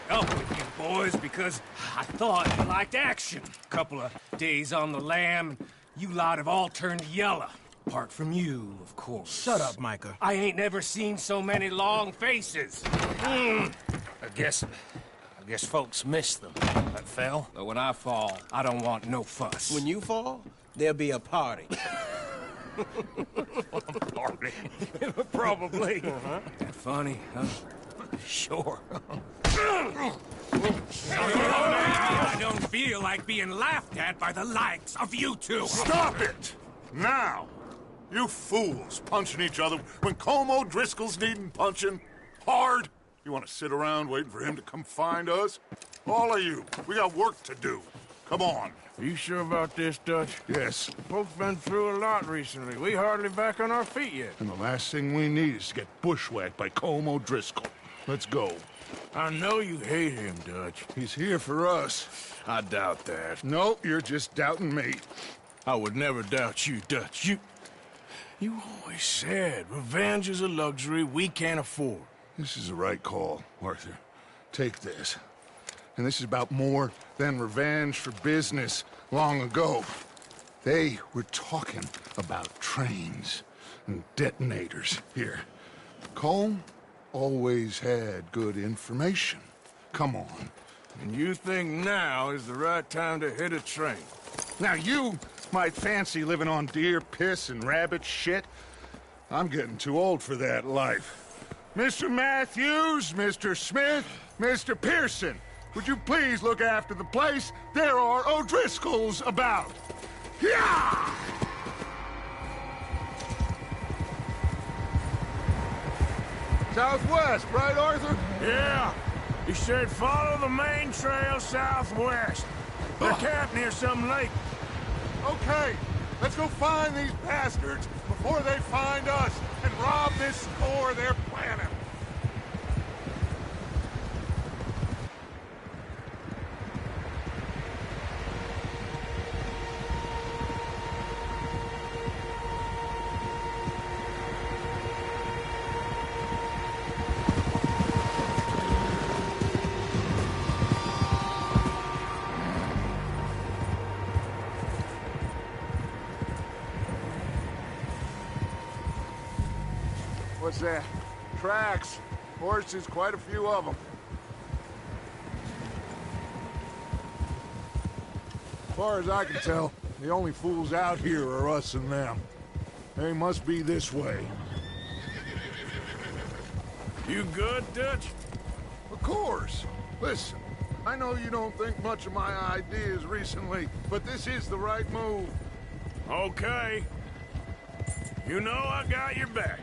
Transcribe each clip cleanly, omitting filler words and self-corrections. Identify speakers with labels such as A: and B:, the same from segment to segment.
A: Up with you boys because I thought you liked action. Couple of days on the lam, you lot have all turned yellow. Apart from you, of course.
B: Shut up, Micah.
A: I ain't never seen so many long faces. I guess folks miss them. That fell. But when I fall, I don't want no fuss.
B: When you fall, there'll be a party.
A: Party? Probably. That funny, huh? Sure. I don't feel like being laughed at by the likes of you two.
C: Stop it! Now! You fools punching each other when Como Driscoll's needing punching. Hard! You want to sit around waiting for him to come find us? All of you, we got work to do. Come on.
D: Are you sure about this, Dutch?
C: Yes.
D: Folks been through a lot recently. We hardly back on our feet yet.
C: And the last thing we need is to get bushwhacked by Como Driscoll. Let's go.
D: I know you hate him, Dutch.
C: He's here for us.
D: I doubt that.
C: No, you're just doubting me.
D: I would never doubt you, Dutch. You always said revenge is a luxury we can't afford.
C: This is the right call, Arthur. Take this. And this is about more than revenge for business long ago. They were talking about trains and detonators here. Cole always had good information. Come on.
D: And you think now is the right time to hit a train?
C: Now you might fancy living on deer piss and rabbit shit. I'm getting too old for that life. Mr. Matthews, Mr. Smith, Mr. Pearson, would you please look after the place? There are O'Driscolls about. Yeah! Southwest, right, Arthur?
D: Yeah. He said follow the main trail southwest. They're camped near some lake.
C: Okay, let's go find these bastards before they find us and rob this store they're planning. What's that? Tracks. Horses, quite a few of them. As far as I can tell, the only fools out here are us and them. They must be this way.
D: You good, Dutch?
C: Of course. Listen, I know you don't think much of my ideas recently, but this is the right move.
D: Okay. You know I got your back.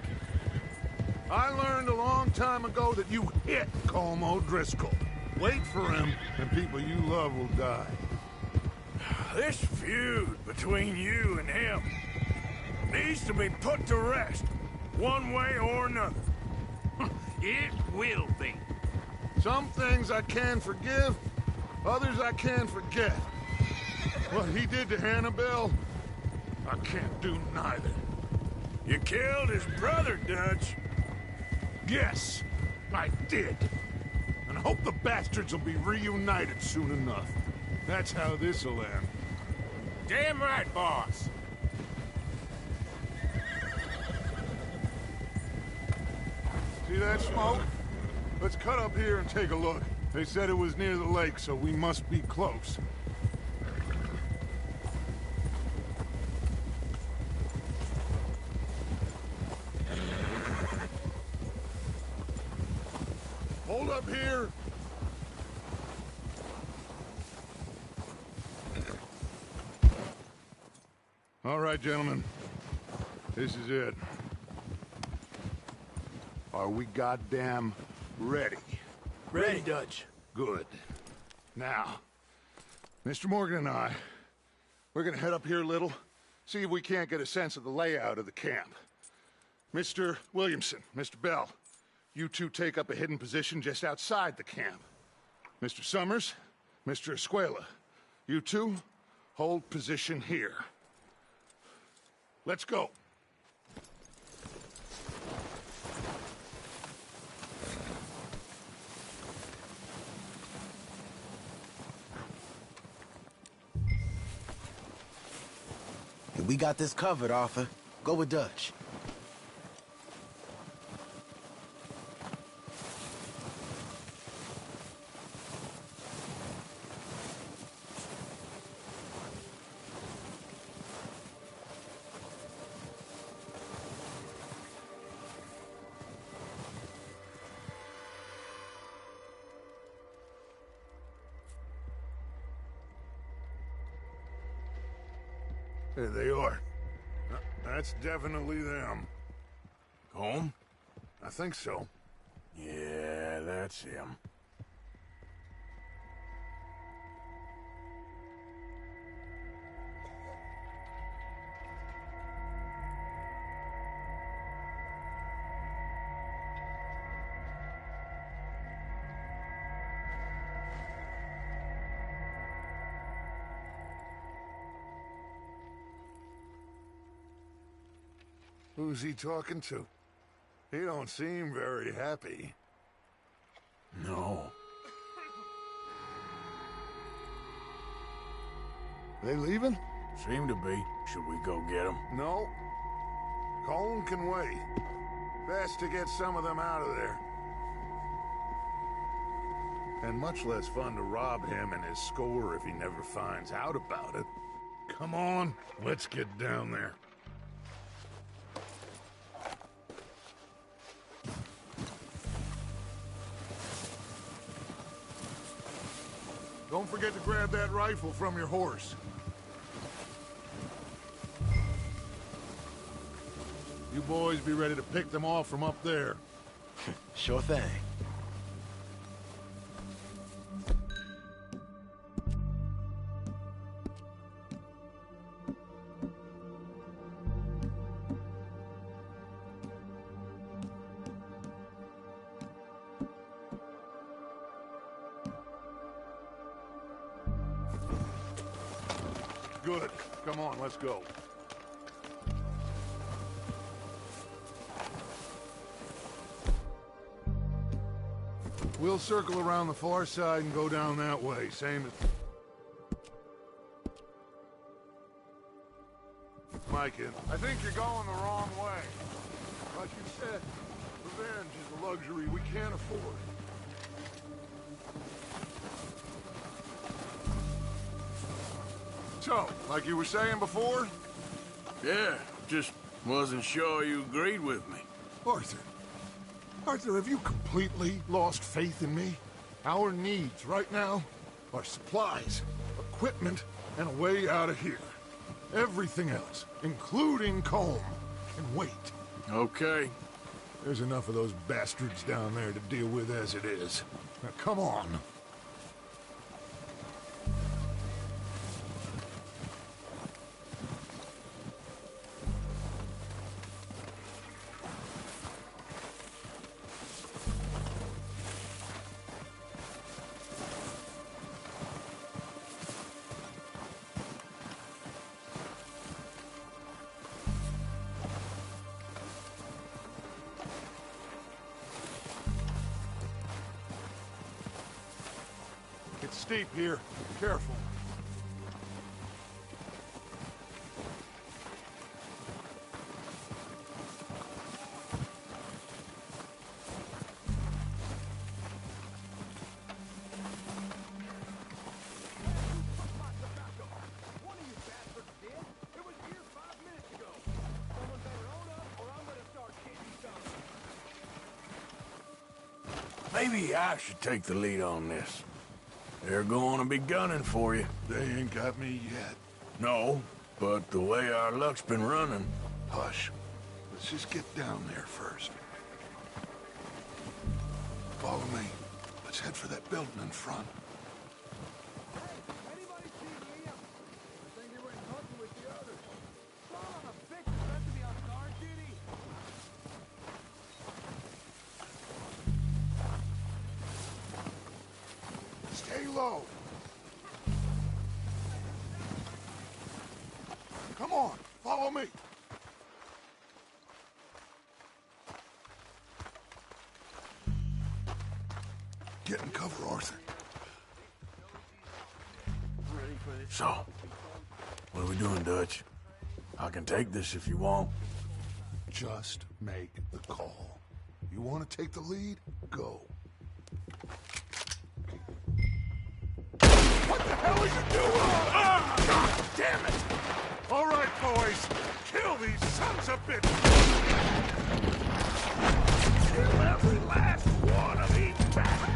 C: I learned a long time ago that you hit Como Driscoll. Wait for him, and people you love will die.
D: This feud between you and him needs to be put to rest, one way or another.
A: It will be.
C: Some things I can forgive, others I can forget. What he did to Annabelle, I can't do neither.
D: You killed his brother, Dutch.
C: Yes, I did. And I hope the bastards will be reunited soon enough. That's how this'll end.
A: Damn right, boss.
C: See that smoke? Let's cut up here and take a look. They said it was near the lake, so we must be close. Hold up here. All right, gentlemen. This is it. Are we goddamn ready?
B: Ready, Dutch.
C: Good. Now, Mr. Morgan and I, we're gonna head up here a little, see if we can't get a sense of the layout of the camp. Mr. Williamson, Mr. Bell, you two take up a hidden position just outside the camp. Mr. Summers, Mr. Escuela, you two hold position here. Let's go.
B: We got this covered, Arthur. Go with Dutch.
C: There they are. That's definitely them.
D: Home?
C: I think so.
D: Yeah, that's him.
C: Who's he talking to? He don't seem very happy.
D: No.
C: They leaving?
D: Seem to be. Should we go get them?
C: No. Colin can wait. Best to get some of them out of there. And much less fun to rob him and his score if he never finds out about it. Come on, let's get down there. Don't forget to grab that rifle from your horse. You boys be ready to pick them off from up there.
B: Sure thing.
C: Good. Come on, let's go. We'll circle around the far side and go down that way, same as... Micah, I think you're going the wrong way. Like you said, revenge is a luxury we can't afford. So, like you were saying before?
D: Yeah, just wasn't sure you agreed with me.
C: Arthur. Arthur, have you completely lost faith in me? Our needs right now are supplies, equipment, and a way out of here. Everything else, including Colm, can wait.
D: Okay.
C: There's enough of those bastards down there to deal with as it is. Now, come on. It's steep here. Careful.
D: Maybe I should take the lead on this. They're going to be gunning for you.
C: They ain't got me yet.
D: No, but the way our luck's been running...
C: Hush. Let's just get down there first. Follow me. Let's head for that building in front. Stay low. Come on, follow me. cover, Arthur.
D: So, what are we doing, Dutch? I can take this if you want.
C: Just make the call. You want to take the lead? Go. What the hell are you doing? Ah! God damn it! All right, boys. Kill these sons of bitches! Kill every last one of these bastards!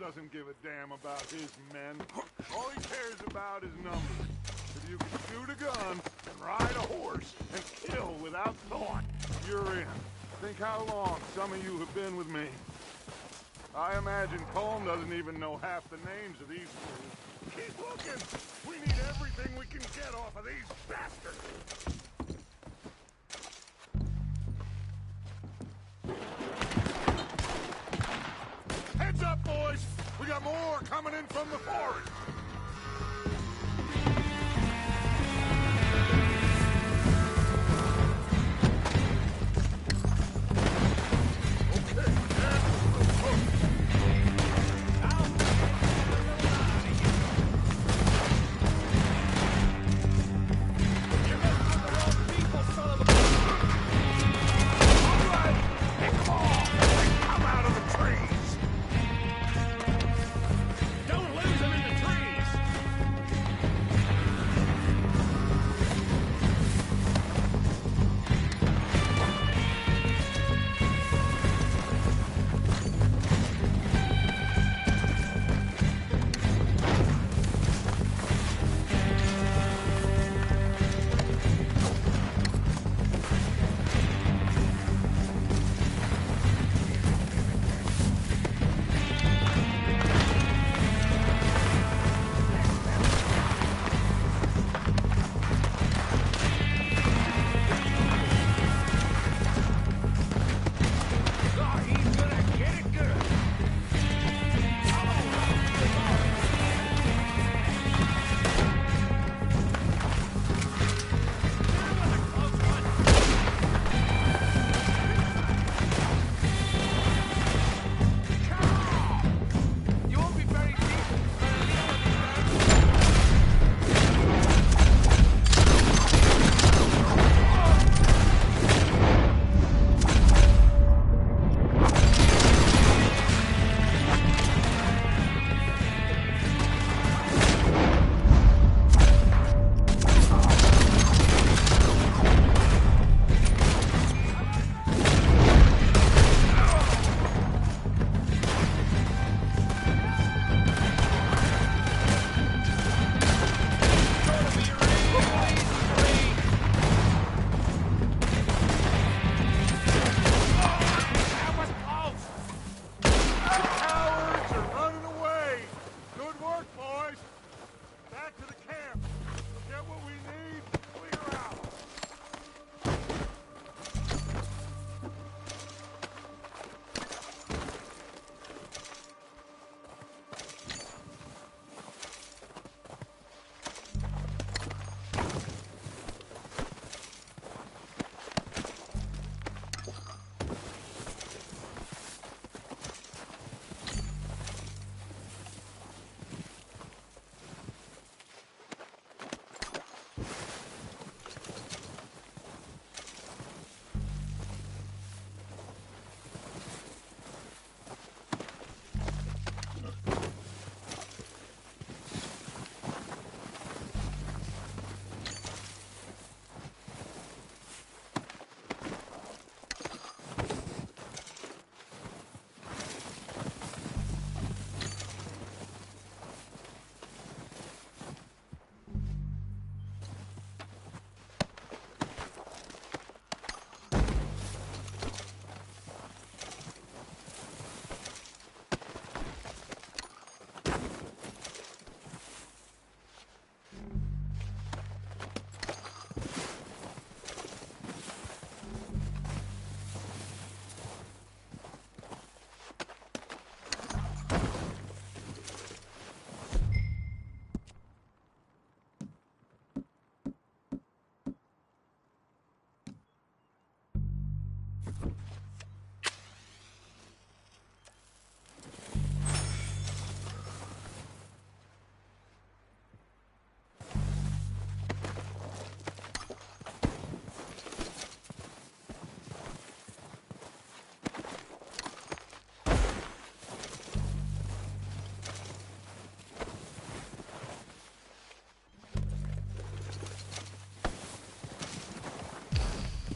C: Doesn't give a damn about his men. All he cares about is numbers. If you can shoot a gun and ride a horse and kill without thought, you're in. Think how long some of you have been with me. I imagine Colm doesn't even know half the names of these fools. Keep looking! We need everything we can get off of these bastards! Heads up, boys! We got more coming in from the forest! Don't lose them in the trees!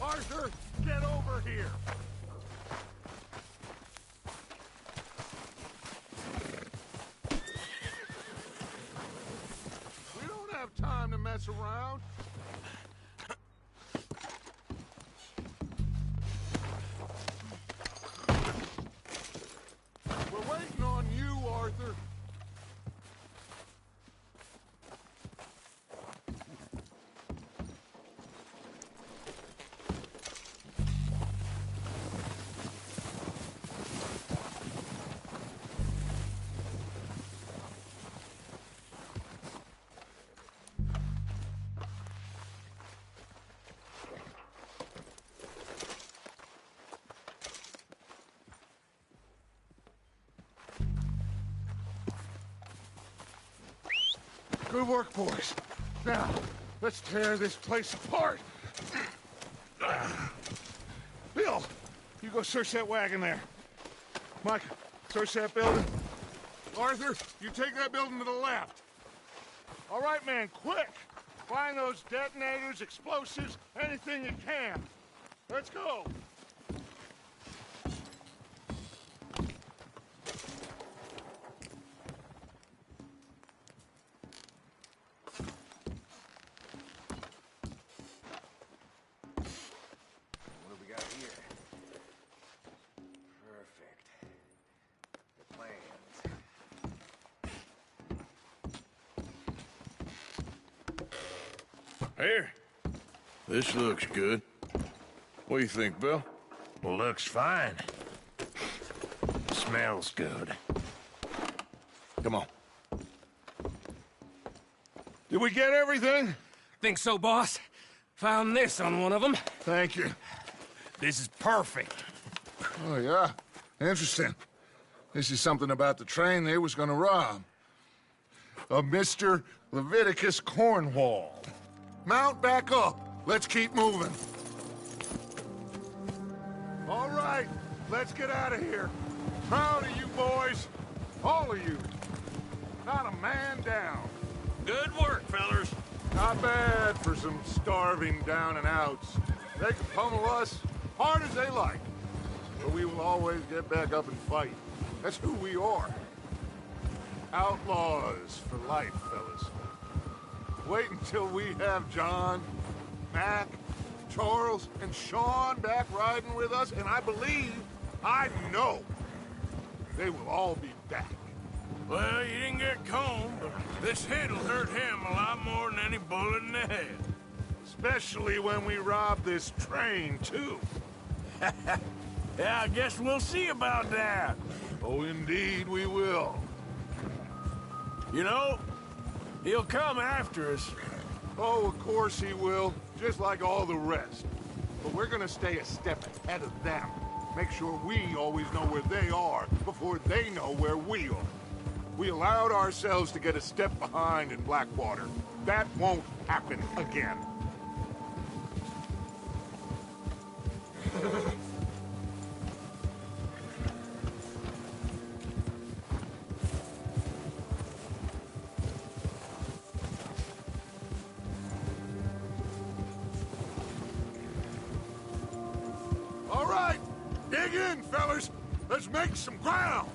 D: Arthur, get over here! We don't have time to mess around. We're waiting on you, Arthur. Good work, boys. Now, let's tear this place apart. Bill, you go search that wagon there. Mike, search that building. Arthur, you take that building to the left. All right, man, quick. Find those detonators, explosives, anything you can. Let's go.
E: Here. This looks good. What do you think, Bill?
A: Looks fine. Smells good.
E: Come on.
C: Did we get everything?
A: Think so, boss? Found this on one of them.
C: Thank you.
A: This is perfect.
C: Oh, yeah? Interesting. This is something about the train they was gonna rob. Of Mr. Leviticus Cornwall. Mount back up. Let's keep moving. All right, let's get out of here. Proud of you boys. All of you. Not a man down.
D: Good work, fellers.
C: Not bad for some starving down and outs. They can pummel us hard as they like. But we will always get back up and fight. That's who we are. Outlaws for life, fellas. Wait until we have John, Mac, Charles, and Sean back riding with us, and I know, they will all be back.
D: Well, you didn't get Cone, but this hit'll hurt him a lot more than any bullet in the head.
C: Especially when we rob this train, too.
D: Yeah, I guess we'll see about that.
C: Oh, indeed we will.
D: You know, he'll come after us.
C: Oh, of course he will, just like all the rest. But we're gonna stay a step ahead of them. Make sure we always know where they are before they know where we are. We allowed ourselves to get a step behind in Blackwater. That won't happen again. All right, dig in, fellas. Let's make some ground.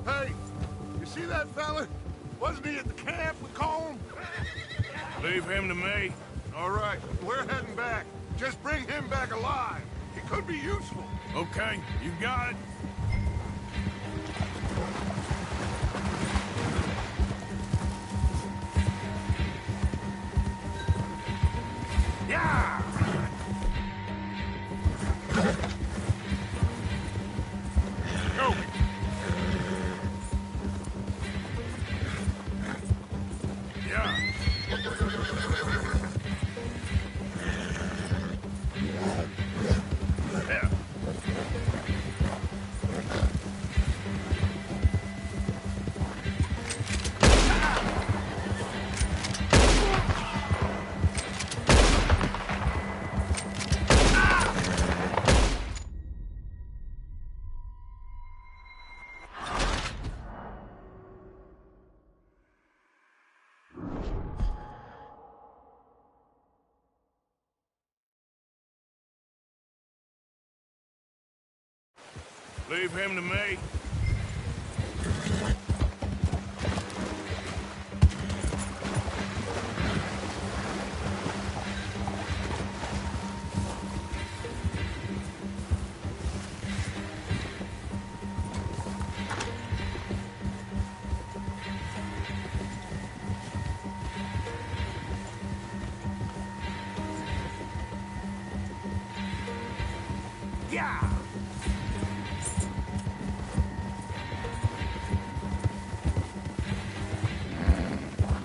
C: Hey, you see that fella? Wasn't he at the camp with Colm?
D: Leave him to me.
C: All right, we're heading back. Just bring him back alive. He could be useful.
D: Okay, you got it.
E: Leave him to me.
A: Yeah!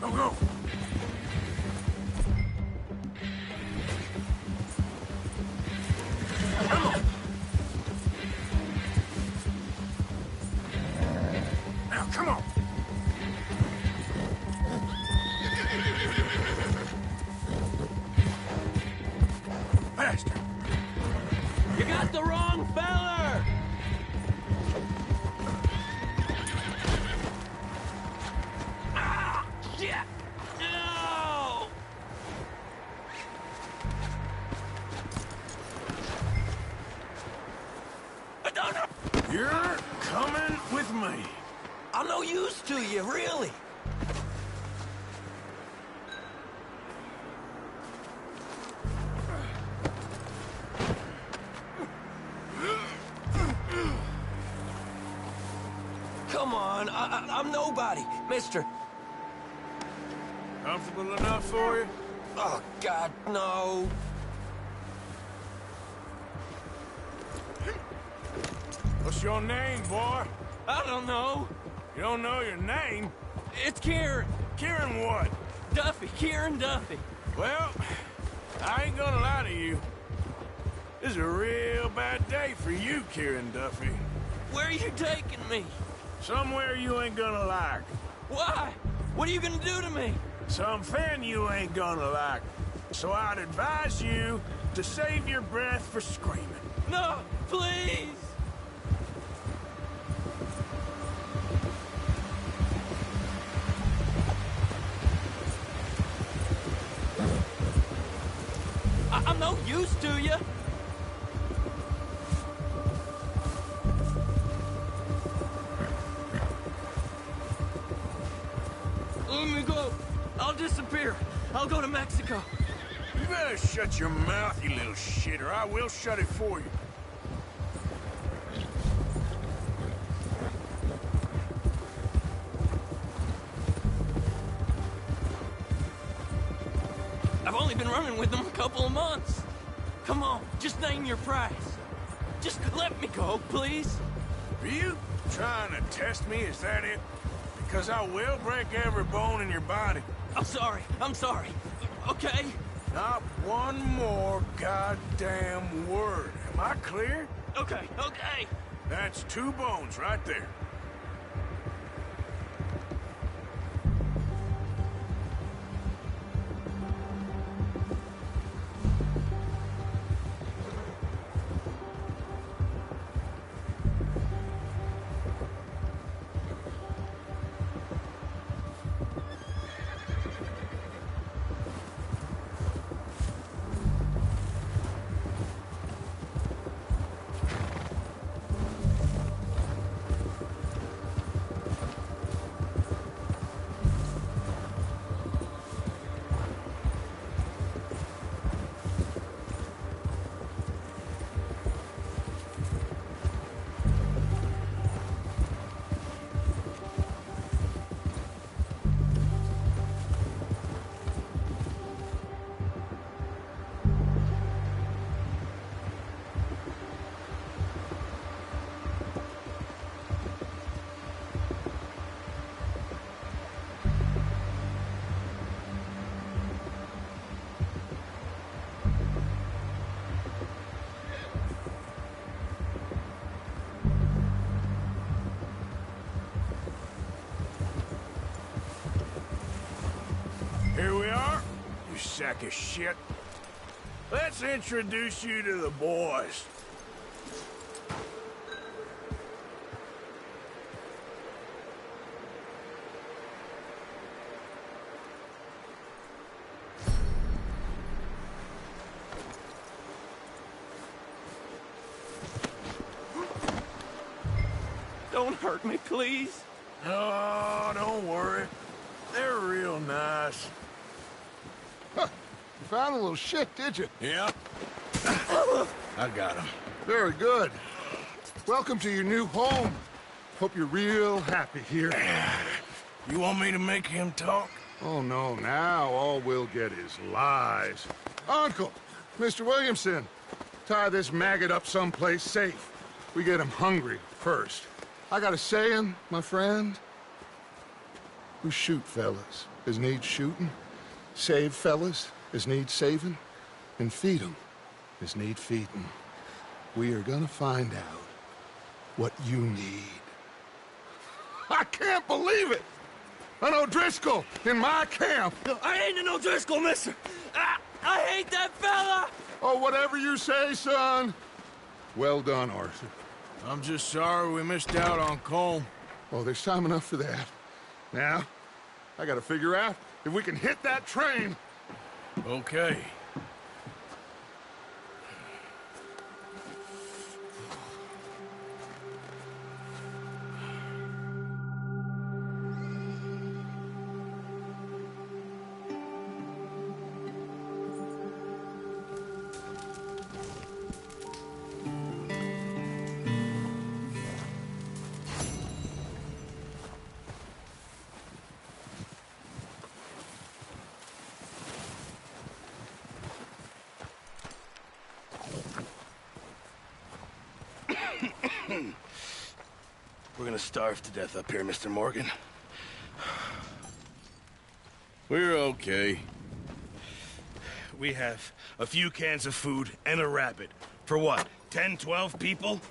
E: Go, go!
A: Now, come on! Faster!
F: You got the wrong feller! Ah! Shit! No! I don't know!
E: You're coming with me.
F: I'm no use to you, really. Come on, I'm nobody, mister.
E: Comfortable enough for you?
F: Oh, God, no.
E: What's your name, boy?
F: I don't know.
E: You don't know your name?
F: It's Kieran.
E: Kieran what?
F: Duffy, Kieran Duffy.
E: Well, I ain't gonna lie to you. This is a real bad day for you, Kieran Duffy.
F: Where are you taking me?
E: Somewhere you ain't gonna like.
F: Why? What are you gonna do to me?
E: Something you ain't gonna like. So I'd advise you to save your breath for screaming.
F: No, please. I'm no use to you. Let me go. I'll disappear. I'll go to Mexico.
E: You better shut your mouth, you little shit, or I will shut it for you.
F: I've only been running with them a couple of months. Come on, just name your price. Just let me go, please.
E: Are you trying to test me? Is that it? Because I will break every bone in your body.
F: I'm sorry. Okay?
E: Not one more goddamn word. Am I clear?
F: Okay.
E: That's 2 bones right there. Here we are, you sack of shit. Let's introduce you to the boys.
F: don't hurt me, please.
E: Oh, don't worry. They're real nice.
C: Huh. You found a little shit, did you?
E: Yeah. I got him.
C: Very good. Welcome to your new home. Hope you're real happy here.
E: You want me to make him talk?
C: Oh, no, now all we'll get is lies. Uncle, Mr. Williamson, tie this maggot up someplace safe. We get him hungry first. I got a saying, my friend. We shoot fellas as need shooting, save fellas as need saving, and feed 'em as need feeding. We are gonna find out what you need. I can't believe it! An O'Driscoll in my camp!
F: I ain't an O'Driscoll, mister! I hate that fella!
C: Oh, whatever you say, son. Well done, Arthur.
E: I'm just sorry we missed out on Colm.
C: Oh, there's time enough for that. Now, I gotta figure out if we can hit that train.
E: Okay.
G: We're gonna starve to death up here, Mr. Morgan.
E: We're okay.
G: We have a few cans of food and a rabbit. For what, 10, 12 people?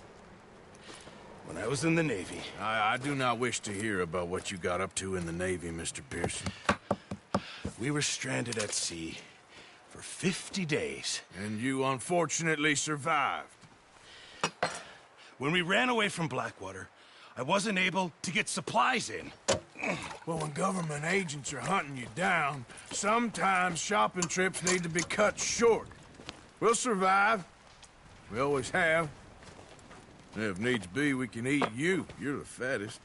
G: When I was in the Navy...
E: I do not wish to hear about what you got up to in the Navy, Mr. Pearson.
G: We were stranded at sea for 50 days.
E: And you unfortunately survived.
G: When we ran away from Blackwater, I wasn't able to get supplies in.
E: Well, when government agents are hunting you down, sometimes shopping trips need to be cut short. We'll survive. We always have. And if needs be, we can eat you. You're the fattest.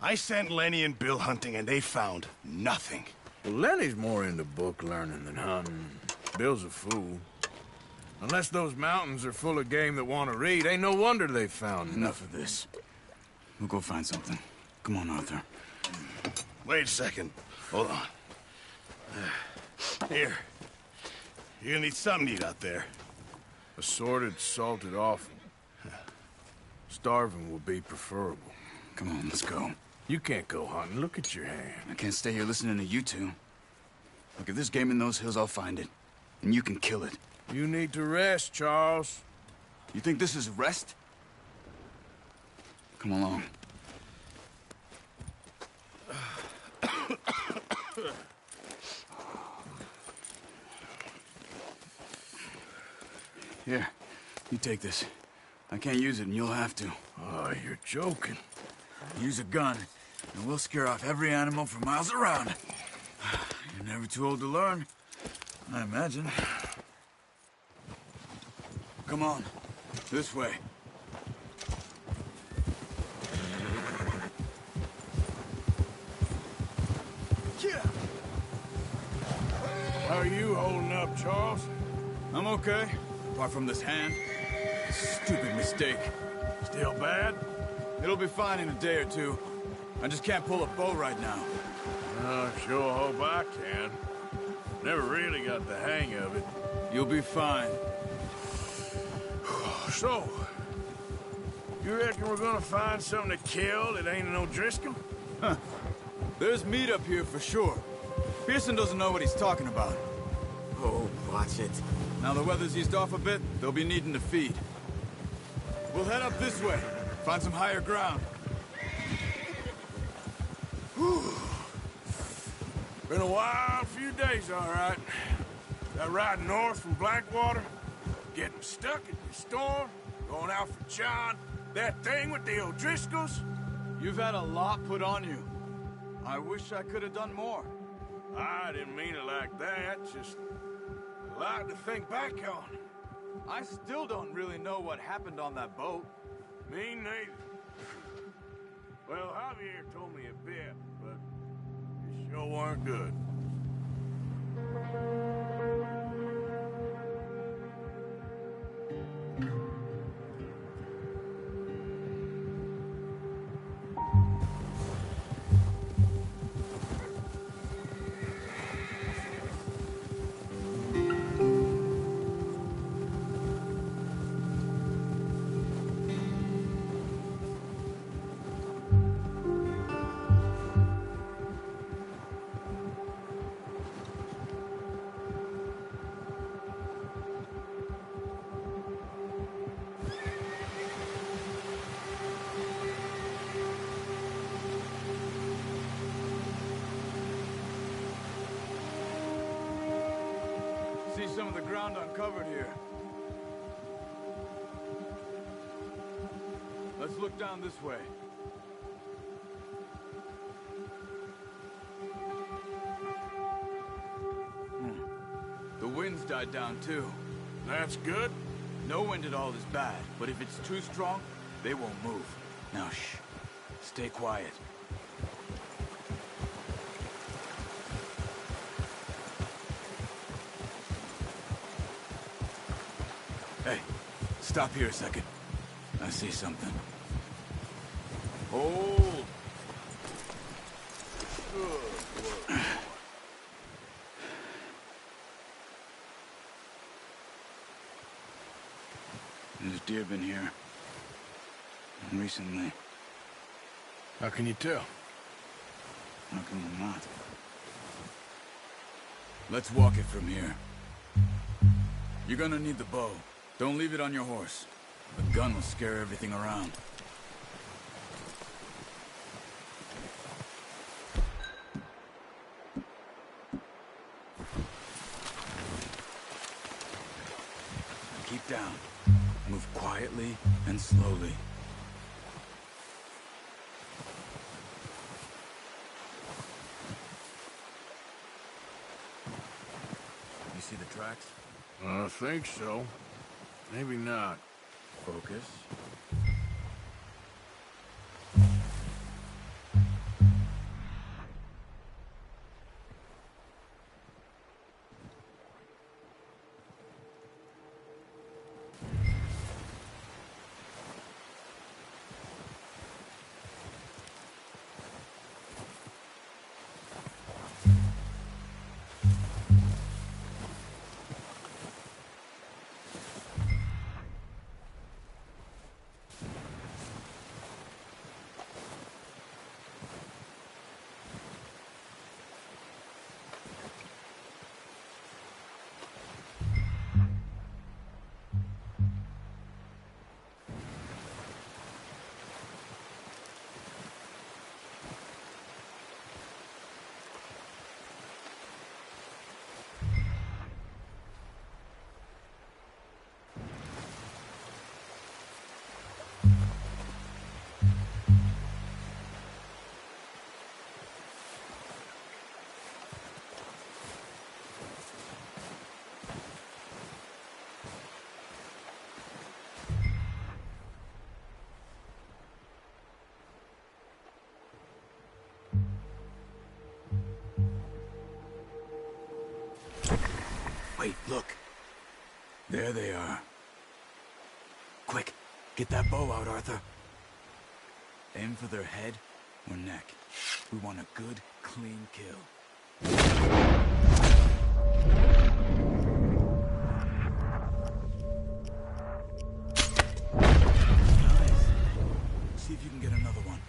G: I sent Lenny and Bill hunting, and they found nothing.
E: Well, Lenny's more into book learning than hunting. Bill's a fool. Unless those mountains are full of game that want to read, ain't no wonder they found
H: Enough of this. We'll go find something. Come on, Arthur.
G: Wait a second. Hold on. Here. You're gonna need something to eat out there.
E: Assorted, salted offal. Starving will be preferable.
H: Come on, let's go.
E: You can't go hunting. Look at your hand.
H: I can't stay here listening to you two. Look, if there's game in those hills, I'll find it. And you can kill it.
E: You need to rest, Charles.
H: You think this is rest? Come along. Here, you take this. I can't use it, and you'll have to.
E: Oh, you're joking.
H: Use a gun, and we'll scare off every animal for miles around. You're never too old to learn, I imagine. Come on, this way.
E: How are you holding up, Charles?
H: I'm okay, apart from this hand. Stupid mistake.
E: Still bad?
H: It'll be fine in a day or two. I just can't pull a bow right now.
E: I sure hope I can. Never really got the hang of it.
H: You'll be fine.
E: So, you reckon we're gonna find something to kill that ain't an O'Driscoll?
H: There's meat up here for sure. Pearson doesn't know what he's talking about.
B: Oh, watch it.
H: Now the weather's eased off a bit, they'll be needing to feed. We'll head up this way, find some higher ground.
E: Been a wild few days, all right. That ride north from Blackwater, getting stuck in the storm, going out for John, that thing with the O'Driscolls.
H: You've had a lot put on you. I wish I could have done more.
E: I didn't mean it like that, just a lot to think back on.
H: I still don't really know what happened on that boat.
E: Me neither. Well, Javier told me a bit, but you sure weren't good. See some of the ground uncovered here. Let's look down this way. The wind's died down too. That's good.
H: No wind at all is bad, but if it's too strong, they won't move. Now shh. Stay quiet. Hey, stop here a second. I see something. Hold. Good work. There's deer been here. Recently.
E: How can you tell?
H: How can you not? Let's walk it from here. You're gonna need the bow. Don't leave it on your horse. The gun will scare everything around. Keep down. Move quietly and slowly. You see the tracks?
E: I think so. Maybe not.
H: Focus. Wait, look. There they are. Quick, get that bow out, Arthur. Aim for their head or neck. We want a good, clean kill. Nice. See if you can get another one.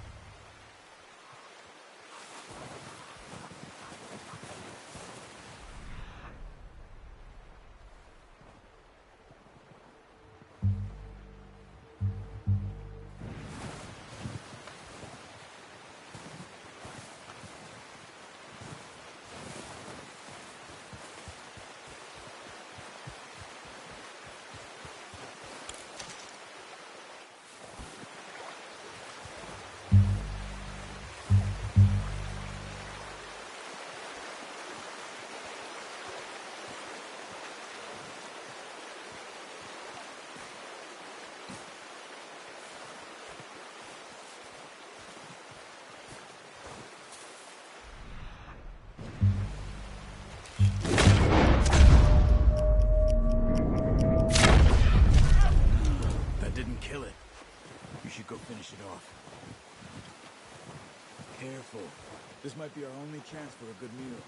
H: might be our only chance for a good meal.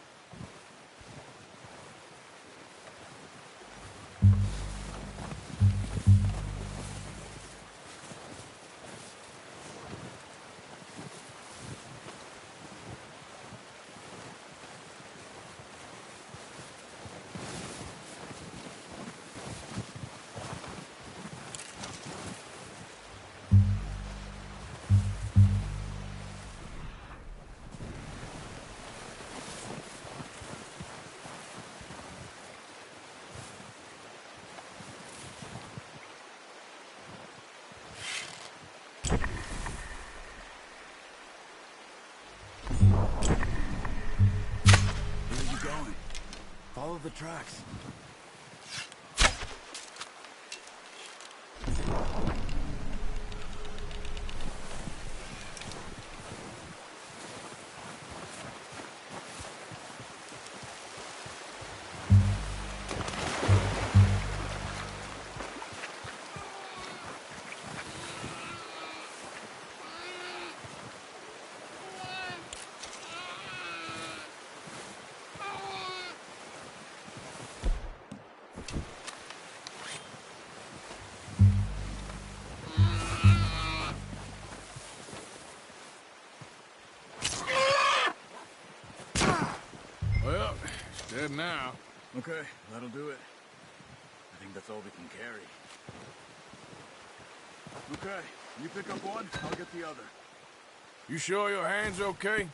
H: Follow the tracks.
E: Well, it's dead now.
H: Okay, that'll do it. I think that's all we can carry. Okay, you pick up one, I'll get the other.
E: You sure your hand's okay?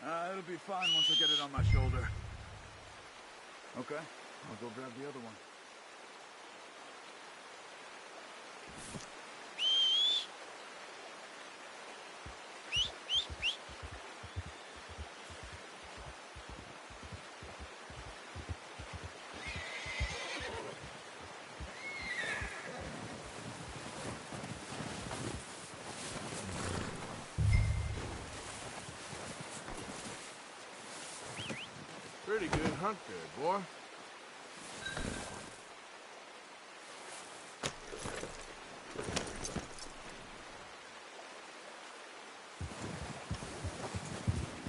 H: It'll be fine once I get it on my shoulder. Okay, I'll go grab the other one.
E: Pretty good hunt there, boy.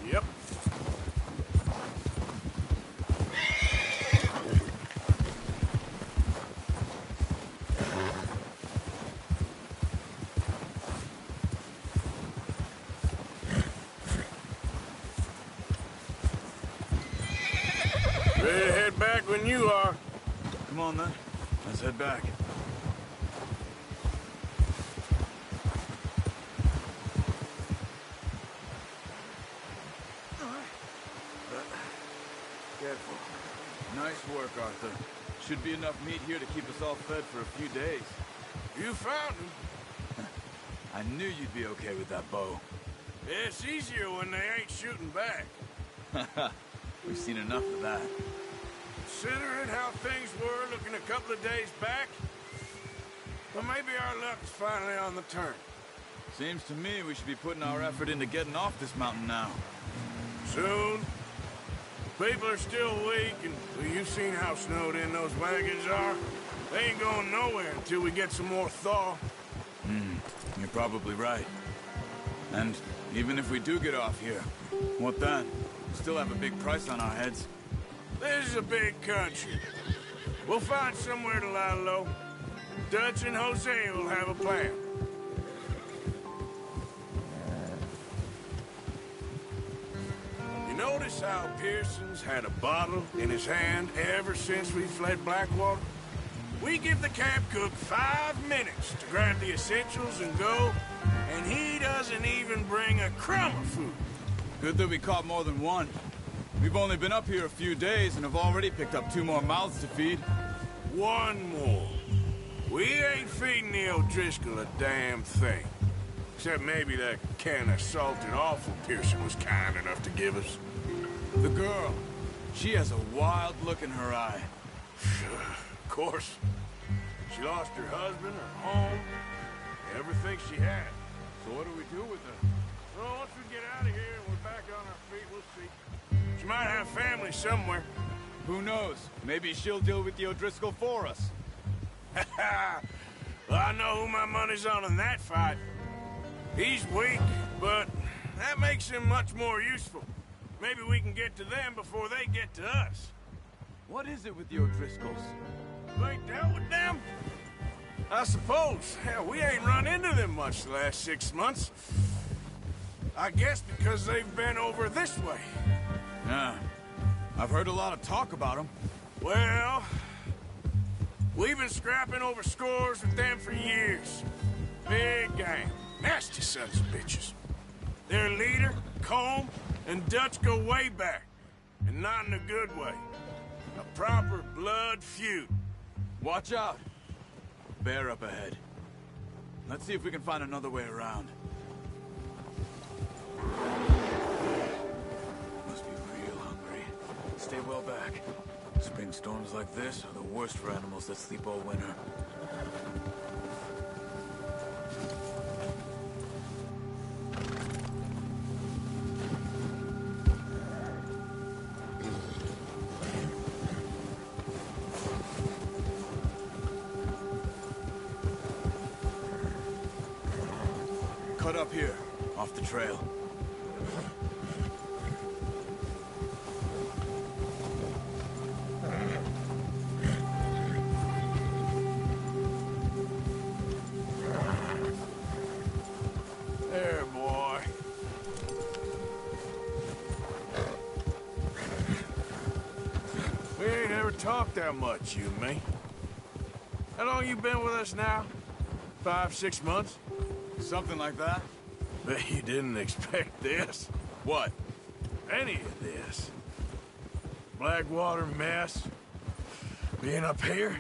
E: Yep. Ready to head back when you are.
H: Come on then, let's head back. Careful. Nice work, Arthur. Should be enough meat here to keep us all fed for a few days.
E: You found him.
H: I knew you'd be okay with that bow.
E: It's easier when they ain't shooting back.
H: We've seen enough of that.
E: Considering how things were looking a couple of days back, well, maybe our luck's finally on the turn.
H: Seems to me we should be putting our effort into getting off this mountain now.
E: Soon. People are still weak, and well, you've seen how snowed in those wagons are. They ain't going nowhere until we get some more thaw.
H: You're probably right. And even if we do get off here, what then? Still have a big price on our heads.
E: This is a big country. We'll find somewhere to lie low. Dutch and Jose will have a plan. You notice how Pearson's had a bottle in his hand ever since we fled Blackwater? We give the camp cook 5 minutes to grab the essentials and go, and he doesn't even bring a crumb of food.
H: Good that we caught more than one. We've only been up here a few days and have already picked up 2 more mouths to feed.
E: One more. We ain't feeding the O'Driscoll a damn thing. Except maybe that can of salted offal Pearson was kind enough to give us.
H: The girl. She has a wild look in her eye.
E: Of course. She lost her husband, her home, everything she had.
H: So what do we do with her?
E: Well, once we get out of here and we're back on our feet, we'll see. She might have family somewhere.
H: Who knows? Maybe she'll deal with the O'Driscoll for us.
E: Well, I know who my money's on in that fight. He's weak, but that makes him much more useful. Maybe we can get to them before they get to us.
H: What is it with the O'Driscolls?
E: You ain't dealt with them? I suppose. Hell, we ain't run into them much the last 6 months. I guess because they've been over this way.
H: Yeah. I've heard a lot of talk about them.
E: Well, we've been scrapping over scores with them for years. Big gang. Nasty sons of bitches. Their leader, Combe, and Dutch go way back. And not in a good way. A proper blood feud.
H: Watch out. Bear up ahead. Let's see if we can find another way around. Must be real hungry. Stay well back. Spring storms like this are the worst for animals that sleep all winter. Cut up here, off the trail.
E: There, boy. We ain't ever talked that much, you and me. How long you been with us now? 5, 6 months?
H: Something like that?
E: Bet you didn't expect this.
H: What?
E: Any of this. Blackwater mess. Being up here?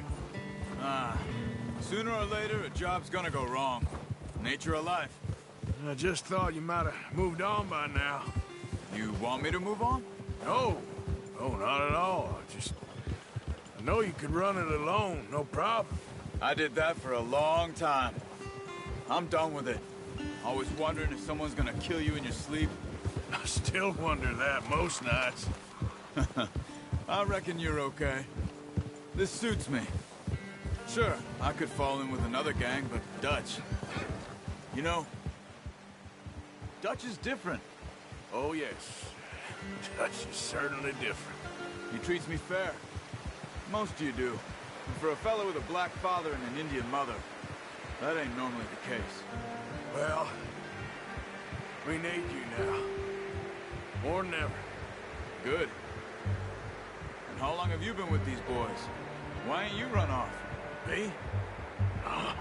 H: Sooner or later, a job's gonna go wrong. Nature of life.
E: I just thought you might have moved on by now.
H: You want me to move on?
E: No. No, not at all. I know you could run it alone, no problem.
H: I did that for a long time. I'm done with it. Always wondering if someone's gonna kill you in your sleep.
E: I still wonder that most nights.
H: I reckon you're okay. This suits me. Sure, I could fall in with another gang, but Dutch... You know, Dutch is different.
E: Oh, yes. Dutch is certainly different.
H: He treats me fair. Most of you do. And for a fellow with a black father and an Indian mother, that ain't normally the case.
E: Well, we need you now. More than ever.
H: Good. And how long have you been with these boys? Why ain't you run off?
E: Me? Oh,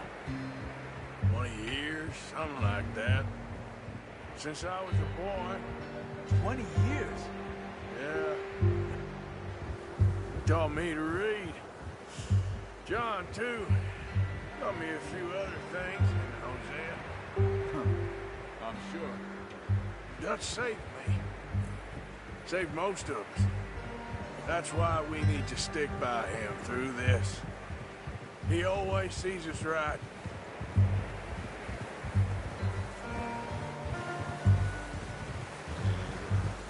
E: 20 years, something like that. Since I was a boy.
H: 20 years?
E: Yeah. He taught me to read. John, too. Taught me a few other things in Hosea.
H: I'm sure.
E: Dutch saved me. Saved most of us. That's why we need to stick by him through this. He always sees us right.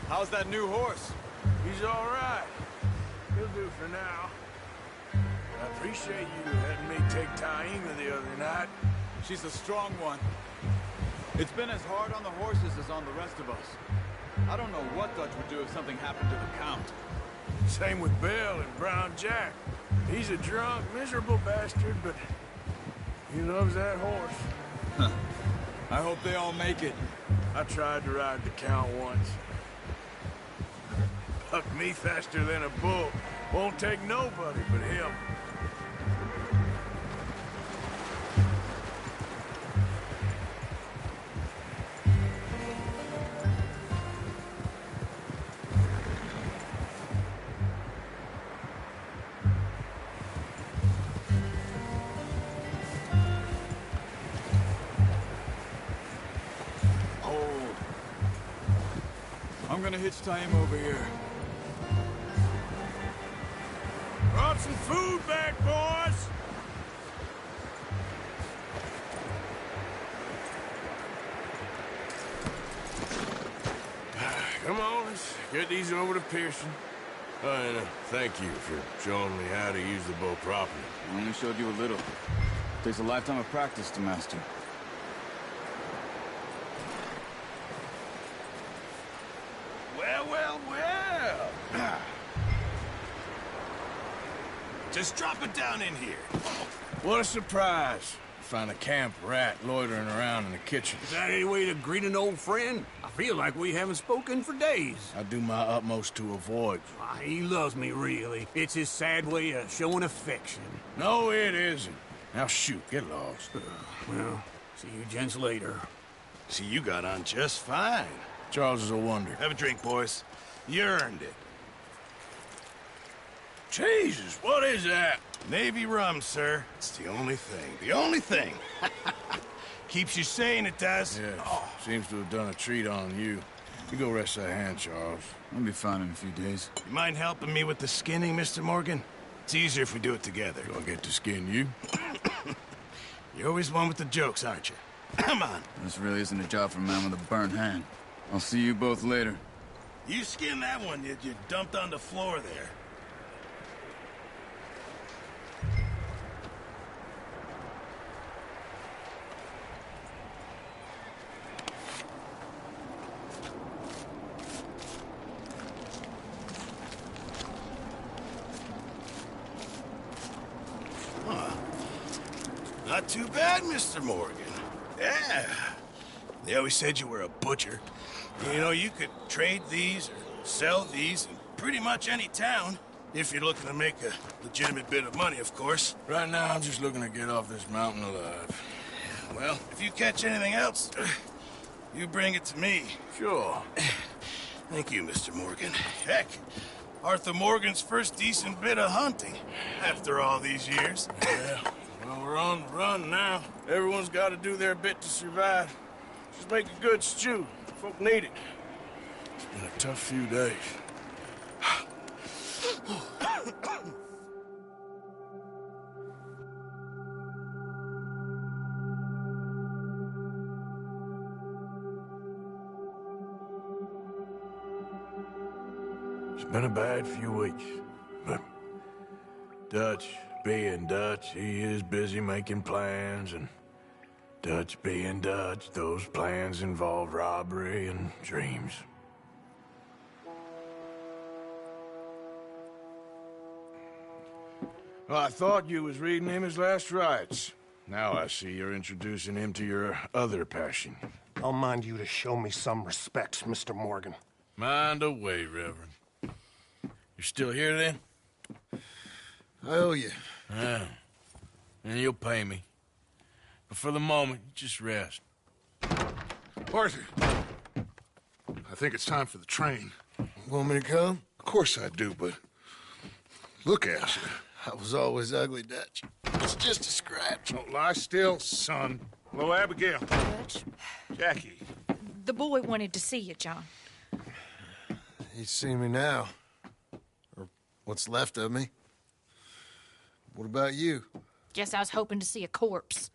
H: How's that new horse?
E: He's all right. He'll do for now. I appreciate you letting me take Taima the other night.
H: She's a strong one. It's been as hard on the horses as on the rest of us. I don't know what Dutch would do if something happened to the Count.
E: Same with Bill and Brown Jack. He's a drunk, miserable bastard, but he loves that horse.
H: I hope they all make it.
E: I tried to ride the Count once. Bucked me faster than a bull. Won't take nobody but him.
H: I'm gonna hitch Taima over here.
E: Brought some food back, boys! Come on, let's get these over to Pearson. Oh, and thank you for showing me how to use the bow properly.
H: I only showed you a little. Takes a lifetime of practice to master.
E: Well, well,
G: Just drop it down in here.
E: What a surprise. Find a camp rat loitering around in the kitchen.
I: Is that any way to greet an old friend? I feel like we haven't spoken for days.
E: I do my utmost to avoid.
I: Why, he loves me, really. It's his sad way of showing affection.
E: No, it isn't. Now shoot, get lost.
I: Well, see you gents later.
G: See, you got on just fine.
E: Charles is a wonder.
G: Have a drink, boys. You earned it.
E: Jesus, what is that?
G: Navy rum, sir. It's the only thing. The only thing. Keeps you sane, it does.
E: Yeah, seems to have done a treat on you. You go rest that hand, Charles.
H: I'll be fine in a few days.
G: You mind helping me with the skinning, Mr. Morgan? It's easier if we do it together.
E: Do I get to skin you?
G: You're always one with the jokes, aren't you? Come on.
H: This really isn't a job for a man with a burnt hand. I'll see you both later.
G: You skinned that one that you dumped on the floor there. Not too bad, Mr. Morgan. Yeah. They always said you were a butcher. You know, you could trade these or sell these in pretty much any town. If you're looking to make a legitimate bit of money, of course.
E: Right now, I'm just looking to get off this mountain alive.
G: Well, if you catch anything else, you bring it to me.
E: Sure.
G: Thank you, Mr. Morgan. Heck, Arthur Morgan's first decent bit of hunting after all these years.
E: Yeah. Well, we're on the run now. Everyone's got to do their bit to survive. Just make a good stew. Folk need it. It's been a tough few days. It's been a bad few weeks, but Dutch being Dutch, he is busy making plans, and Dutch being Dutch, those plans involve robbery and dreams. Well, I thought you was reading him his last rites. Now I see you're introducing him to your other passion.
J: I'll mind you to show me some respect, Mr. Morgan.
E: Mind away, Reverend. You're still here, then?
B: I owe you.
E: Yeah. And you'll pay me. But for the moment, just rest.
C: Arthur, I think it's time for the train.
B: Want me to come?
C: Of course I do, but look at you.
B: I was always ugly, Dutch. It's just a scratch.
C: Don't lie still, son. Hello, Abigail.
K: Dutch,
C: Jackie.
K: the boy wanted to see you, John.
B: He's seen me now. Or what's left of me. What about you?
K: Guess I was hoping to see a corpse.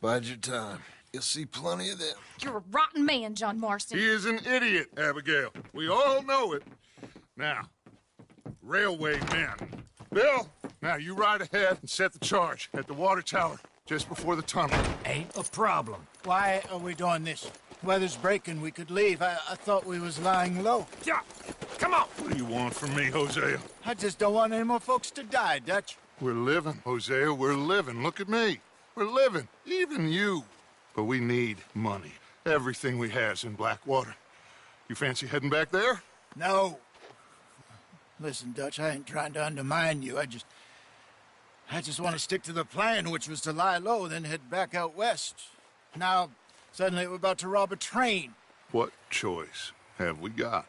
B: Bide your time. You'll see plenty of them.
K: You're a rotten man, John Marston.
C: He is an idiot, Abigail. We all know it. Now, railway men. Bill, now you ride ahead and set the charge at the water tower just before the tunnel.
L: Ain't a problem. Why are we doing this? Weather's breaking. We could leave. I thought we was lying low.
C: Yeah, come on. What do you want from me, Hosea?
L: I just don't want any more folks to die, Dutch.
C: We're living, Hosea. We're living. Look at me. We're living. Even you. But we need money. Everything we has in Blackwater. You fancy heading back there?
L: No. Listen, Dutch, I ain't trying to undermine you. I just want to stick to the plan, which was to lie low, then head back out west. Now, suddenly we're about to rob a train.
C: What choice have we got?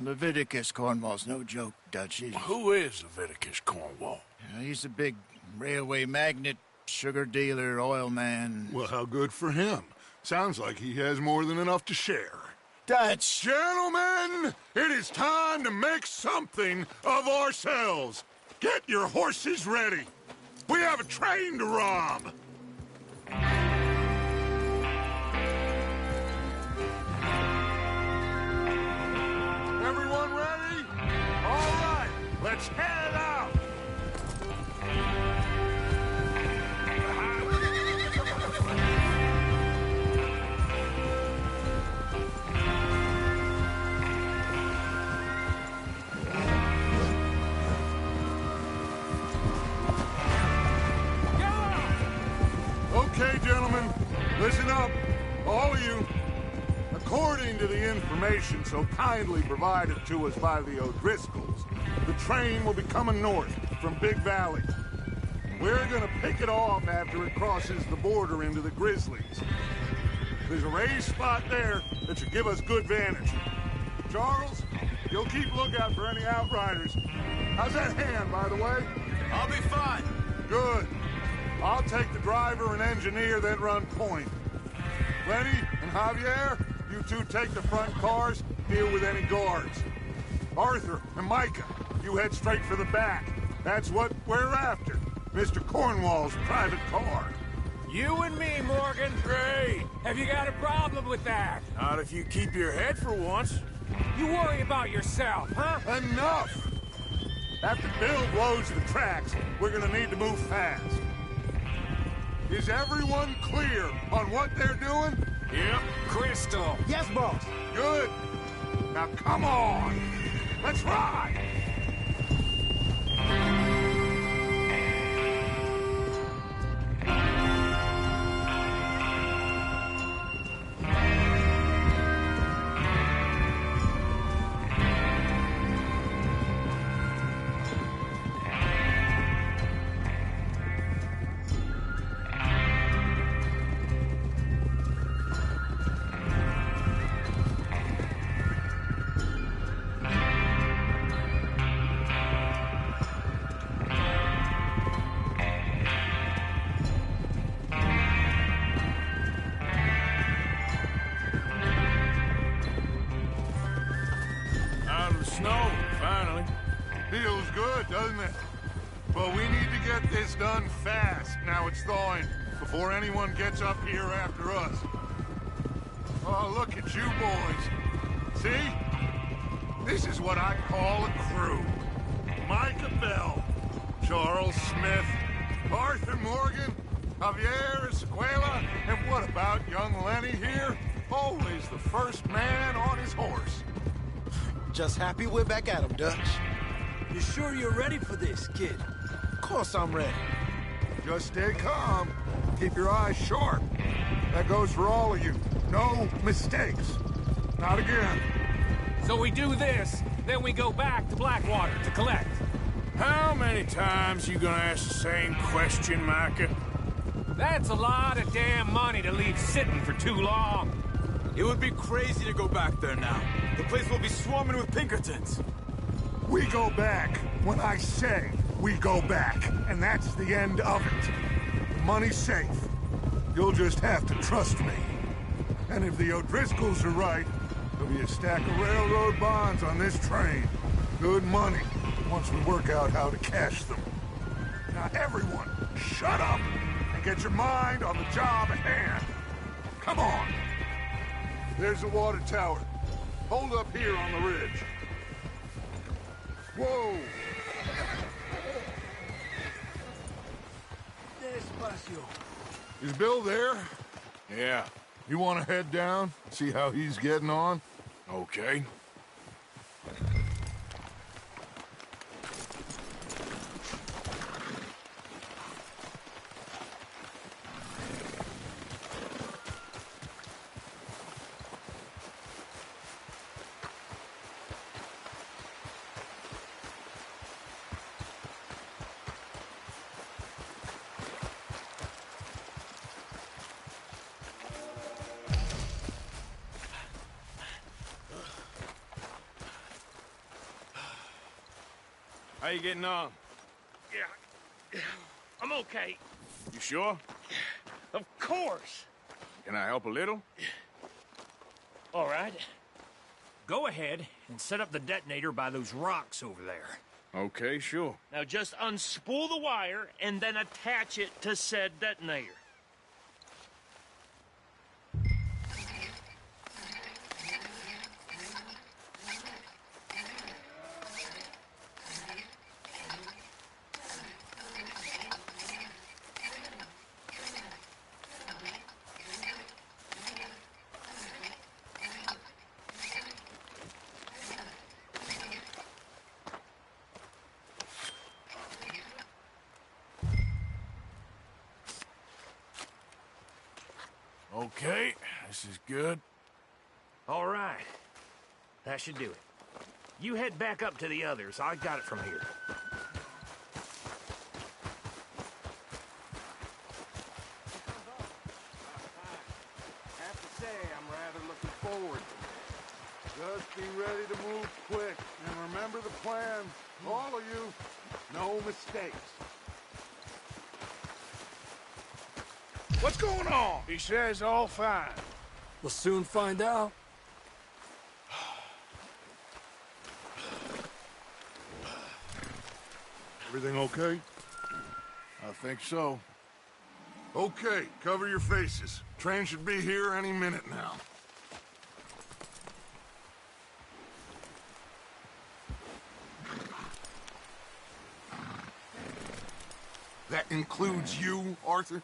L: Leviticus Cornwall's no joke, Dutch.
E: Who is Leviticus Cornwall?
L: He's a big railway magnate, sugar dealer, oil man.
C: Well, how good for him. Sounds like he has more than enough to share.
L: Dutch!
C: Gentlemen, it is time to make something of ourselves. Get your horses ready. We have a train to rob. Everyone ready? All right, let's head out. Listen up, all of you. According to the information so kindly provided to us by the O'Driscolls, the train will be coming north from Big Valley. We're gonna pick it off after it crosses the border into the Grizzlies. There's a raised spot there that should give us good vantage. Charles, you'll keep lookout for any outriders. How's that hand, by the way?
H: I'll be fine.
C: Good. I'll take the driver and engineer, then run point. Lenny and Javier, you two take the front cars, deal with any guards. Arthur and Micah, you head straight for the back. That's what we're after. Mr. Cornwall's private car.
E: You and me, Morgan.
A: Great. Have you got a problem with that?
E: Not if you keep your head for once.
A: You worry about yourself, huh?
C: Enough! After Bill blows the tracks, we're gonna need to move fast. Is everyone clear on what they're doing?
A: Yep. Crystal.
L: Yes, boss.
C: Good. Now come on. Let's ride!
E: Snow, finally.
C: Feels good, doesn't it? But we need to get this done fast, now it's thawing, before anyone gets up here after us. Oh, look at you boys. See? This is what I call a crew. Micah Bell, Charles Smith, Arthur Morgan, Javier Escuela, and what about young Lenny here? Always the first man on his horse.
L: Just happy we're back at 'em, Dutch.
H: You sure you're ready for this, kid?
L: Of course I'm ready.
C: Just stay calm. Keep your eyes sharp. That goes for all of you. No mistakes. Not again.
A: So we do this, then we go back to Blackwater to collect.
E: How many times you gonna ask the same question, Micah?
A: That's a lot of damn money to leave sitting for too long.
H: It would be crazy to go back there now. The place will be swarming with Pinkertons.
C: We go back when I say we go back, and that's the end of it. The money's safe. You'll just have to trust me. And if the O'Driscolls are right, there'll be a stack of railroad bonds on this train. Good money, once we work out how to cash them. Now everyone, shut up and get your mind on the job at hand. Come on. There's the water tower. Hold up here on the ridge. Whoa!
H: Despacio.
C: Is Bill there?
E: Yeah.
C: You want to head down, see how he's getting on?
E: Okay. How you getting on?
A: Yeah, I'm okay.
E: You sure?
A: Of course.
E: Can I help a little?
A: All right. Go ahead and set up the detonator by those rocks over there.
E: Okay, sure.
A: Now just unspool the wire and then attach it to said detonator.
E: Okay, this is good.
M: All right. That should do it. You head back up to the others. I got it from here.
D: I have to say, I'm rather looking forward to it. Just be ready to move quick, and remember the plan. All of you, no mistakes.
E: What's going on? He says all fine.
I: We'll soon find out.
C: Everything okay?
E: I think so.
C: Okay, cover your faces. Train should be here any minute now. That includes you, Arthur?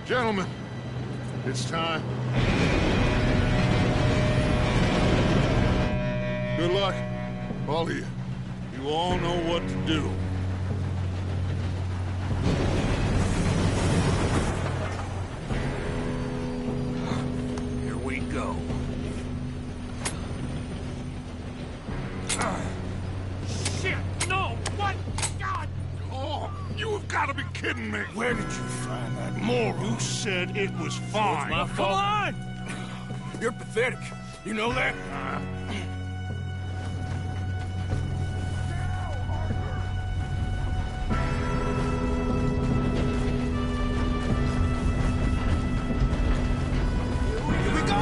C: Gentlemen, it's time. Good luck, all of you. You all know what to do.
E: Here we go.
M: Shit! No! What? God!
C: Oh, you have got to be kidding me.
E: Where did you find that moron?
D: You said it was fine.
E: My
M: Come
E: fault.
M: on!
E: You're pathetic. You know that?
L: Here we go!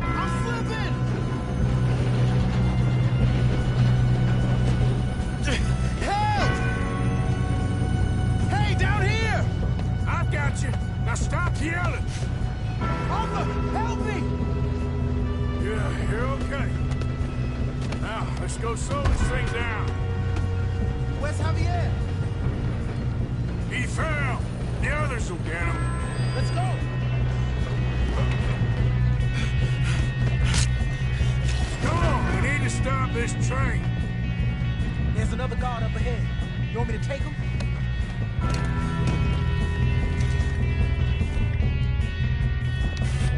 L: I'm slipping! Help! Hey, down here!
E: I've got you. Now stop yelling.
L: Arthur, help me!
E: Yeah, you're okay. Now, let's go slow this thing down.
L: Where's Javier?
E: He fell. The others will get him.
L: Let's go!
E: Come on, we need to stop this train.
L: There's another guard up ahead. You want me to take him?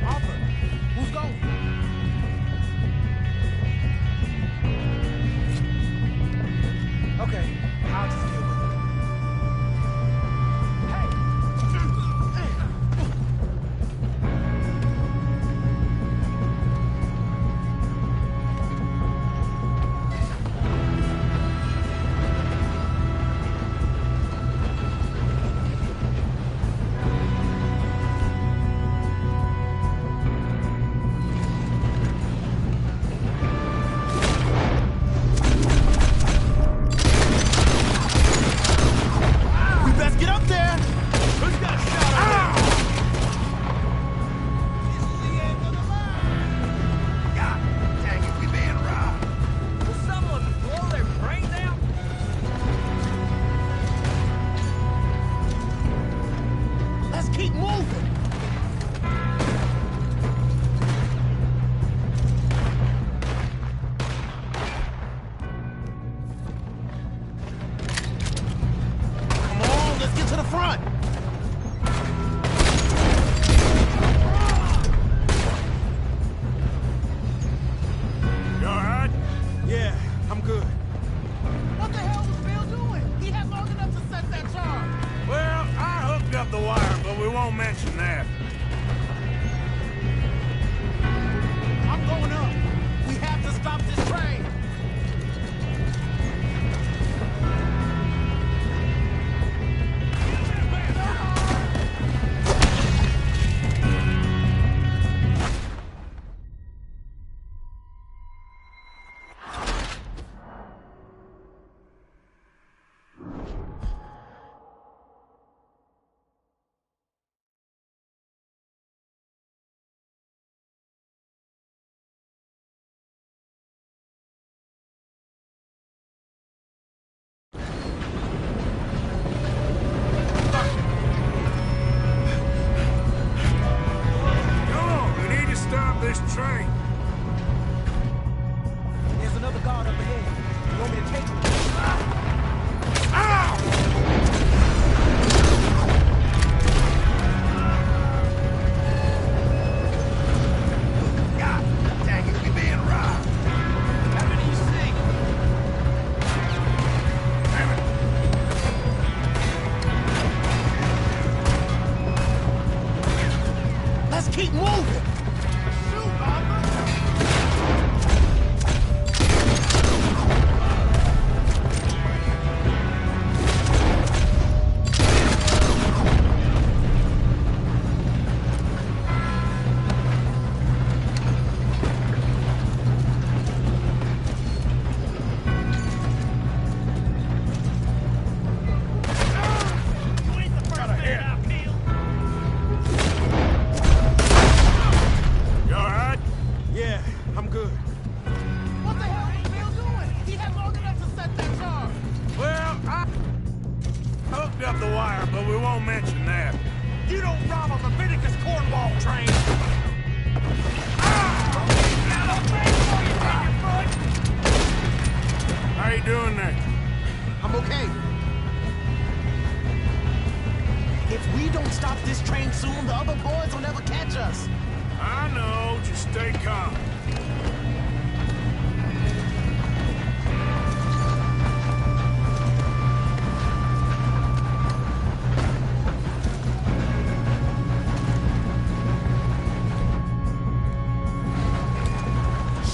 L: Arthur, who's going? Okay, I'll just deal with it. We best get up there! Who's got a shot on This is the end of the line!
G: God dang it, we being robbed.
F: Will someone blow their brains out?
L: Let's keep moving! Come on, let's get to the front!
E: You all right?
L: Yeah, I'm good. What the hell was Bill doing? He had long enough to set that charge.
E: Well, I hooked up the wire, but we won't mention that.
L: I'm going up. We have to stop this train.
N: Keep moving! Shoot, Arthur!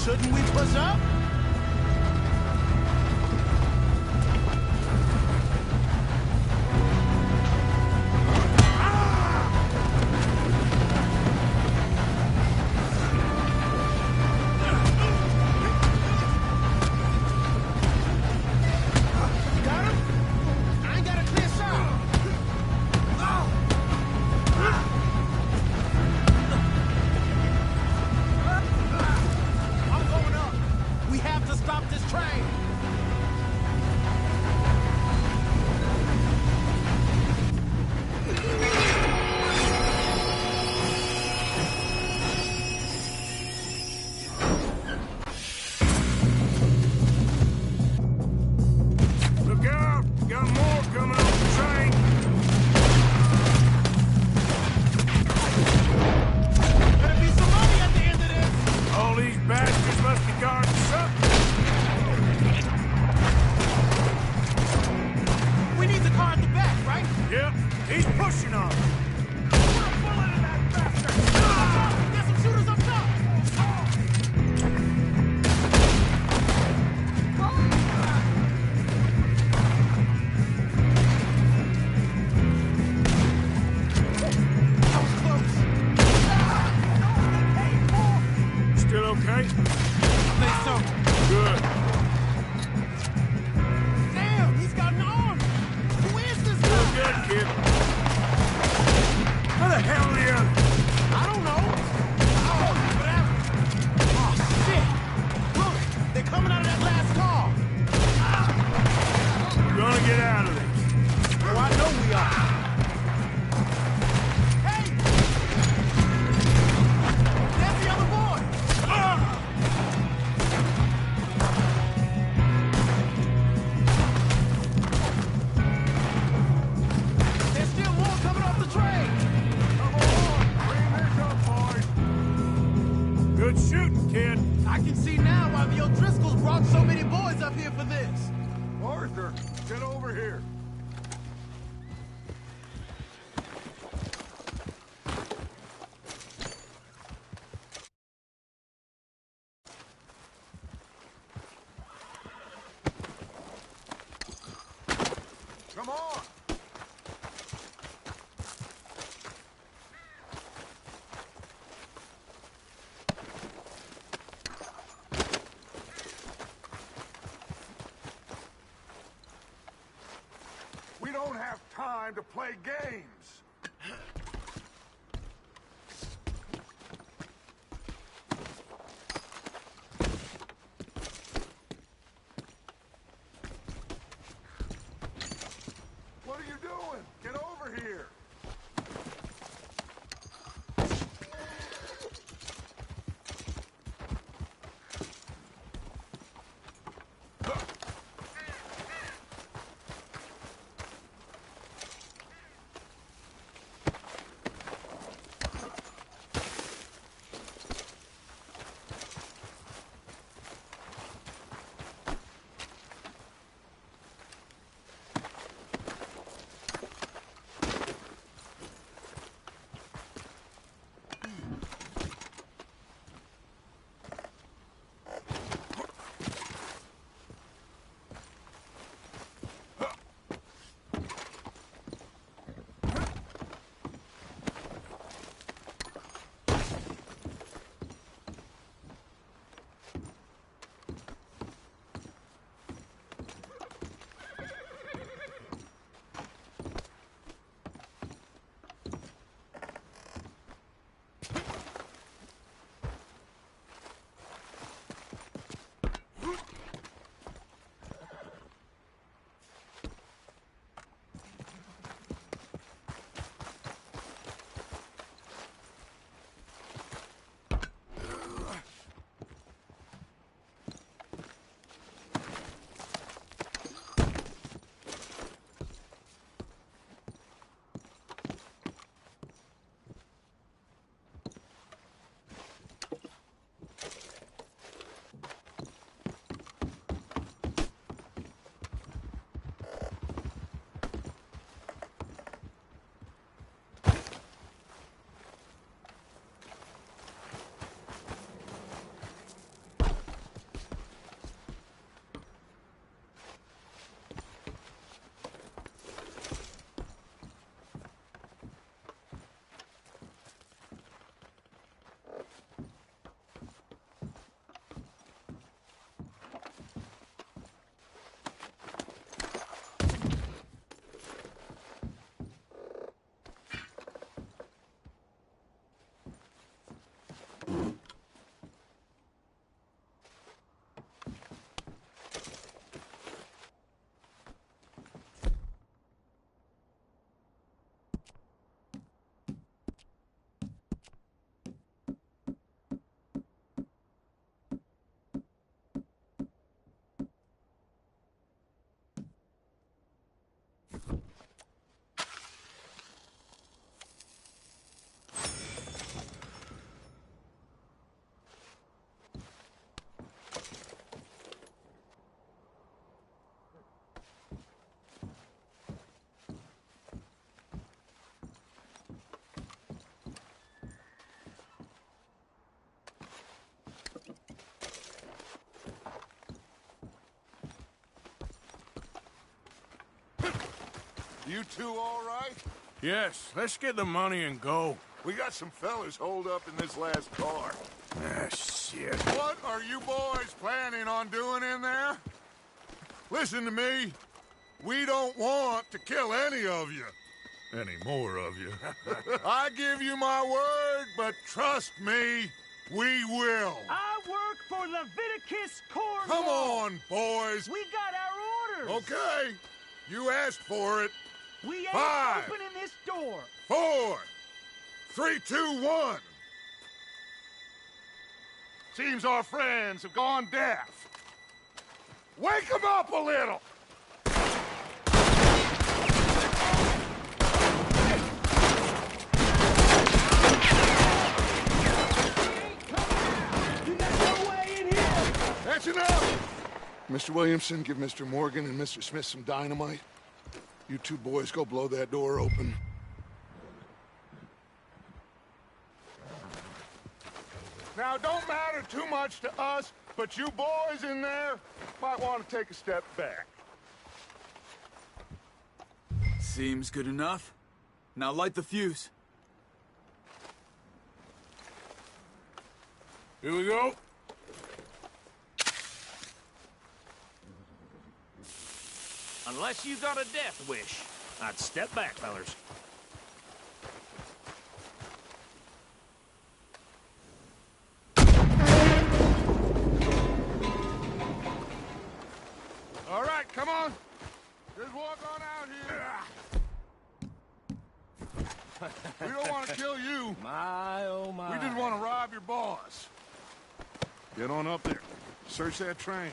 N: Shouldn't we push up?
D: Come on! We don't have time to play games! What are you doing? Get over here!
C: You two all right?
E: Yes, let's get the money and go.
C: We got some fellas holed up in this last car.
E: Ah, shit.
C: What are you boys planning on doing in there? Listen to me. We don't want to kill any of you. Any more of you. I give you my word, but trust me, we will.
N: I work for Leviticus Cornwall.
C: Come on, boys.
N: We got our orders.
C: Okay. You asked for it.
N: We ain't
C: 5,
N: opening this door.
C: 4, 3, 2, 1. Seems our friends have gone deaf. Wake them up a little. That's enough! Mr. Williamson, give Mr. Morgan and Mr. Smith some dynamite. You two boys go blow that door open. Now, don't matter too much to us, but you boys in there might want to take a step back.
H: Seems good enough. Now light the fuse.
E: Here we go.
M: Unless you got a death wish, I'd step back, fellers.
C: All right, come on. Just walk on out here. We don't want to kill you.
A: My, oh my.
C: We just want to rob your boss. Get on up there. Search that train.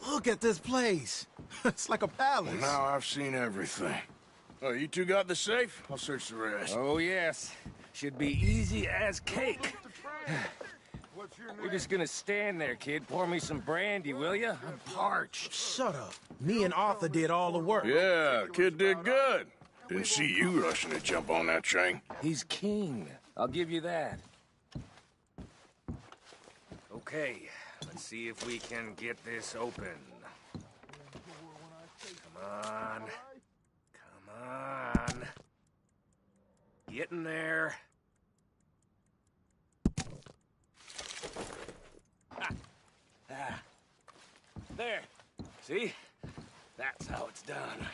I: Look at this place. It's like a palace.
E: Well, now I've seen everything. Oh, you two got the safe? I'll search the rest.
A: Oh, yes. Should be easy as cake.
C: What's your name?
A: You're just gonna stand there, kid. Pour me some brandy, will you? I'm parched.
I: Shut up. Me and Arthur did all the work.
E: Yeah, kid did good. Didn't see you rushing to jump on that train.
A: He's king. I'll give you that. Okay, let's see if we can get this open. Come on. Come on. Get in there. Ah. There. See? That's how it's done.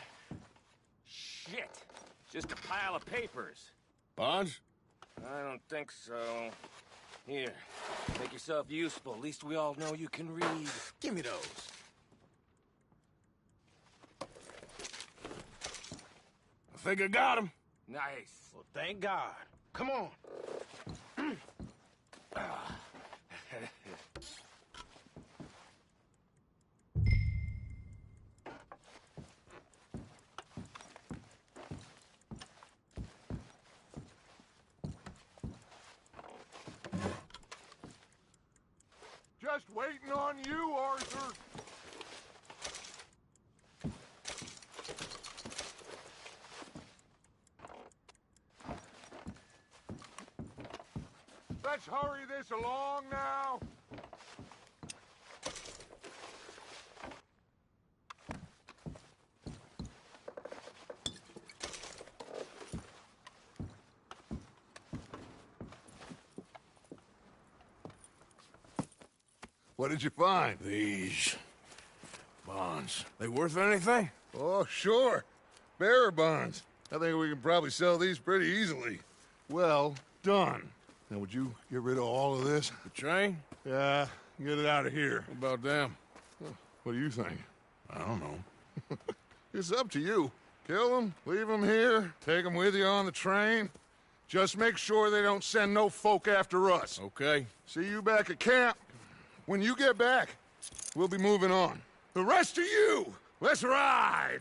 A: Shit. Just a pile of papers.
E: Bonds?
A: I don't think so. Here. Make yourself useful. At least we all know you can read.
I: Give me those.
E: I think I got him.
A: Nice.
I: Well, thank God. Come on.
C: Just waiting on you, Arthur. Let's hurry this along now. What did you find?
E: These bonds. They worth anything?
C: Oh, sure. Bearer bonds. I think we can probably sell these pretty easily. Well done. Now, would you get rid of all of this?
E: The train?
C: Yeah, get it out of here.
E: What about them?
C: What do you think?
E: I don't know.
C: It's up to you. Kill them, leave them here, take them with you on the train. Just make sure they don't send no folk after us.
E: Okay.
C: See you back at camp. When you get back, we'll be moving on. The rest of you, let's ride!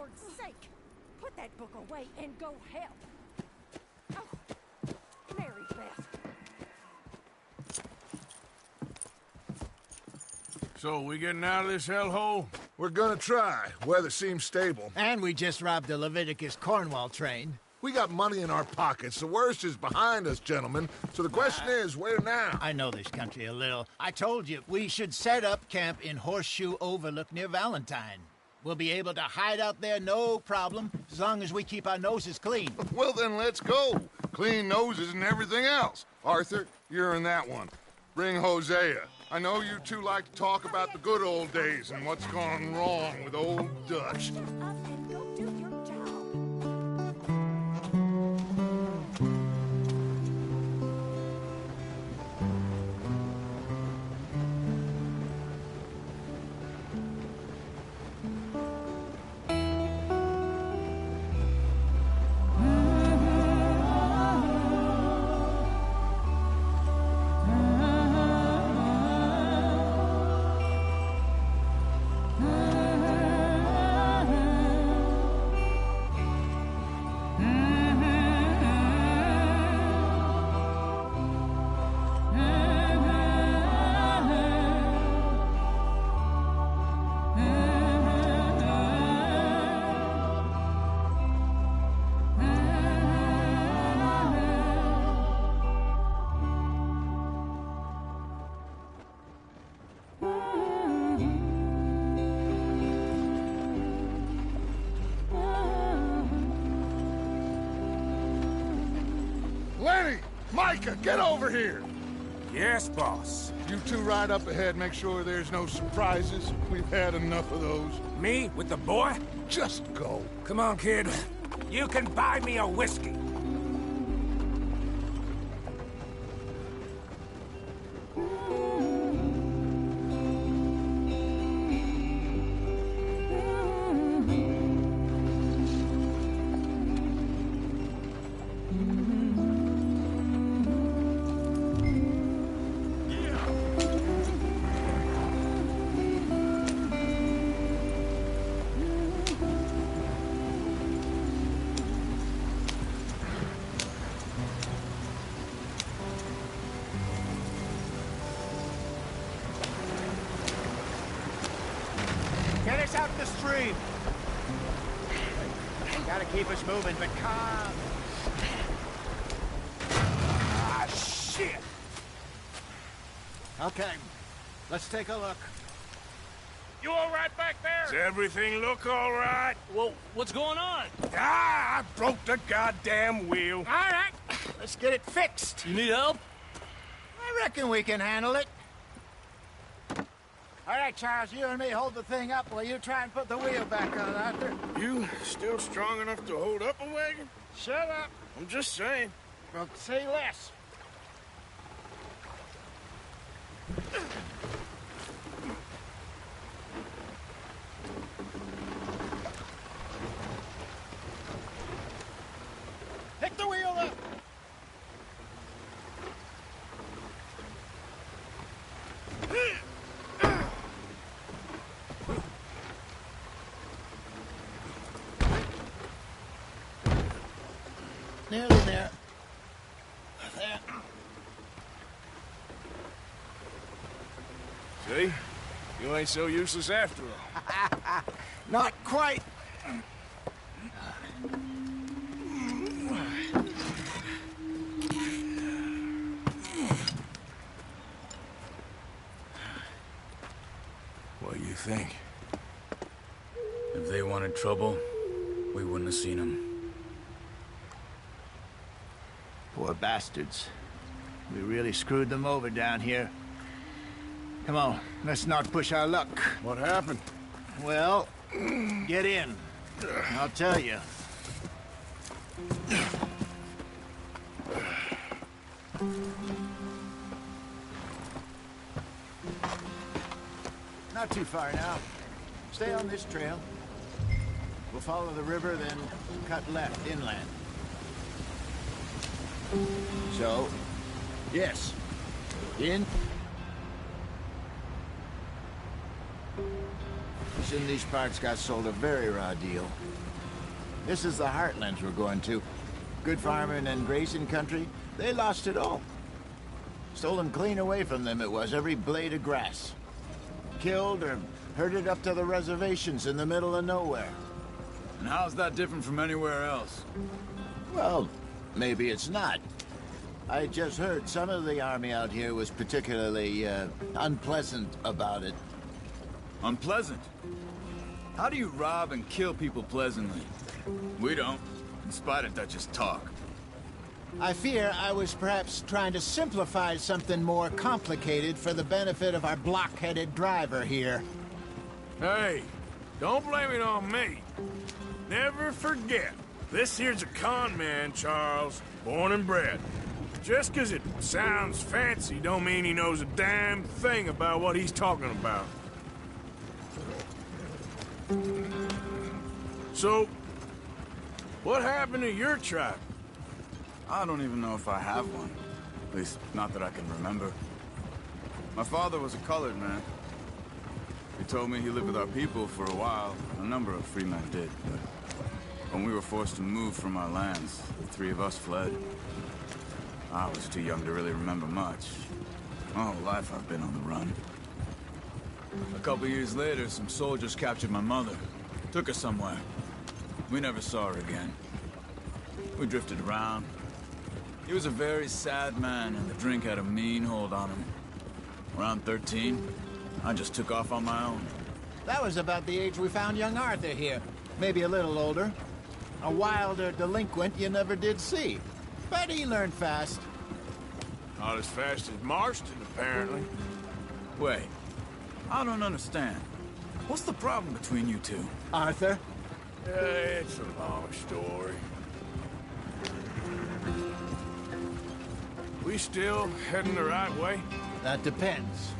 O: Lord's sake, put that book away and go help. Oh, Mary Beth.
E: So, we getting out of this hellhole?
C: We're gonna try. Weather seems stable.
L: And we just robbed the Leviticus Cornwall train.
C: We got money in our pockets. The worst is behind us, gentlemen. So the question is, where now?
L: I know this country a little. I told you, we should set up camp in Horseshoe Overlook near Valentine. We'll be able to hide out there, no problem, as long as we keep our noses clean.
C: Well, then let's go. Clean noses and everything else. Arthur, you're in that one. Bring Hosea. I know you two like to talk about the good old days and what's gone wrong with old Dutch. Micah, get over here!
A: Yes, boss.
C: You two ride up ahead, make sure there's no surprises. We've had enough of those.
A: Me? With the boy?
C: Just go.
A: Come on, kid. You can buy me a whiskey.
L: Get us out the stream. Gotta keep us moving, but calm.
A: Ah, shit!
L: Okay, let's take a look.
M: You all right back there?
A: Does everything look all right?
F: Well, what's going on?
A: Ah, I broke the goddamn wheel.
L: All right, let's get it fixed.
F: You need help?
L: I reckon we can handle it. All right, Charles, you and me hold the thing up while you try and put the wheel back on, Arthur.
E: You still strong enough to hold up a wagon?
L: Shut up.
E: I'm just saying.
L: Well, say less. Pick the wheel up. Nearly there. There.
E: See? You ain't so useless after all.
L: Not quite.
E: What do you think?
H: If they wanted trouble, we wouldn't have seen them.
L: Poor bastards. We really screwed them over down here. Come on, let's not push our luck.
E: What happened?
L: Well, get in. I'll tell you. Not too far now. Stay on this trail. We'll follow the river, then cut left inland. So, yes. In. Fish in these parts got sold a very raw deal. This is the heartlands we're going to. Good farming and grazing country, they lost it all. Stolen clean away from them it was, every blade of grass. Killed or herded up to the reservations in the middle of nowhere.
H: And how's that different from anywhere else?
L: Well, maybe it's not. I just heard some of the army out here was particularly, unpleasant about it.
H: Unpleasant? How do you rob and kill people pleasantly? We don't, in spite of Dutch's talk.
L: I fear I was perhaps trying to simplify something more complicated for the benefit of our block-headed driver here.
E: Hey, don't blame it on me. Never forget, this here's a con man, Charles, born and bred. Just 'cause it sounds fancy don't mean he knows a damn thing about what he's talking about. So, what happened to your tribe?
H: I don't even know if I have one. At least, not that I can remember. My father was a colored man. He told me he lived with our people for a while. A number of free men did, but when we were forced to move from our lands, the three of us fled. I was too young to really remember much. My whole life I've been on the run. A couple years later, some soldiers captured my mother. Took her somewhere. We never saw her again. We drifted around. He was a very sad man, and the drink had a mean hold on him. Around 13, I just took off on my own.
L: That was about the age we found young Arthur here. Maybe a little older. A wilder delinquent you never did see. But he learned fast.
E: Not as fast as Marston, apparently.
H: Wait, I don't understand. What's the problem between you two?
L: Arthur?
E: It's a long story. We still heading the right way?
L: That depends.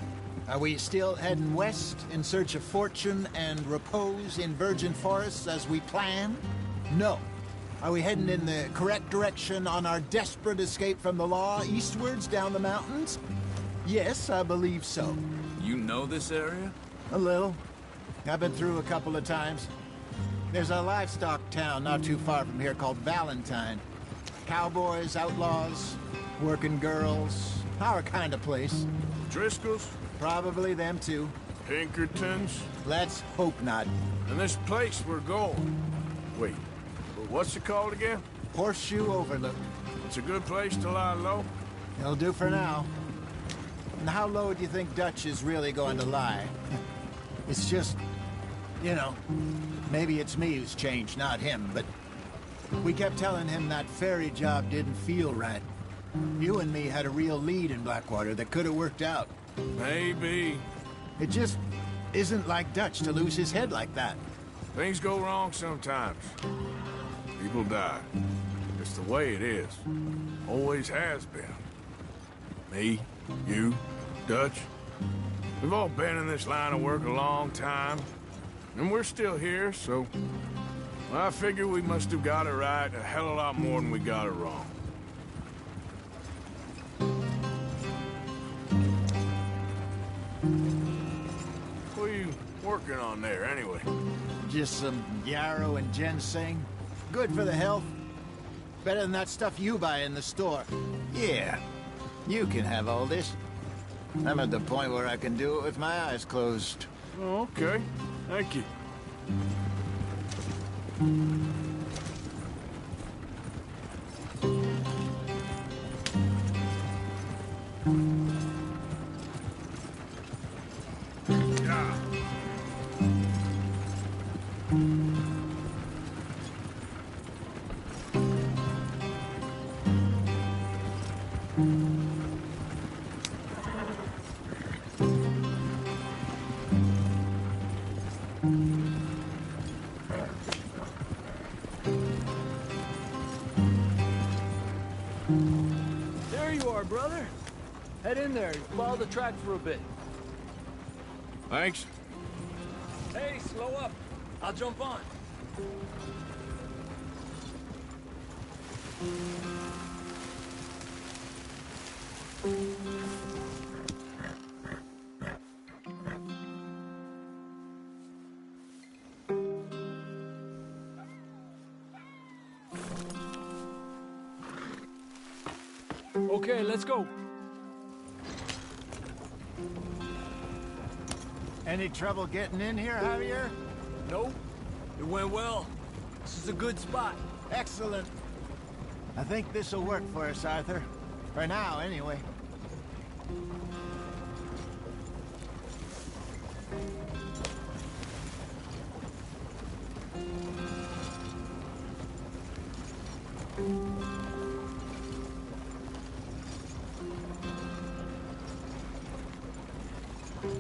L: Are we still heading west in search of fortune and repose in virgin forests as we planned? No. Are we heading in the correct direction on our desperate escape from the law eastwards down the mountains? Yes, I believe so.
H: You know this area?
L: A little. I've been through a couple of times. There's a livestock town not too far from here called Valentine. Cowboys, outlaws, working girls, our kind of place.
E: Driscoll's?
L: Probably them too.
E: Pinkertons?
L: Let's hope not.
E: And this place we're going. Wait, what's it called again?
L: Horseshoe Overlook.
E: It's a good place to lie low?
L: It'll do for now. And how low do you think Dutch is really going to lie? It's just, you know, maybe it's me who's changed, not him, but we kept telling him that ferry job didn't feel right. You and me had a real lead in Blackwater that could have worked out.
E: Maybe.
L: It just isn't like Dutch to lose his head like that.
E: Things go wrong sometimes. People die. It's the way it is. Always has been. Me, you, Dutch. We've all been in this line of work a long time. And we're still here, so... well, I figure we must have got it right a hell of a lot more than we got it wrong. What are you working on there, anyway?
L: Just some yarrow and ginseng. Good for the health. Better than that stuff you buy in the store. Yeah, you can have all this. I'm at the point where I can do it with my eyes closed.
E: Oh, okay. Thank you. Yeah.
F: There you are, brother. Head in there and follow the track for a bit.
E: Thanks.
F: Hey, slow up. I'll jump on.
N: Okay, let's go.
L: Any trouble getting in here, Javier?
I: Nope. It went well. This is a good spot.
L: Excellent. I think this'll work for us, Arthur. For now, anyway.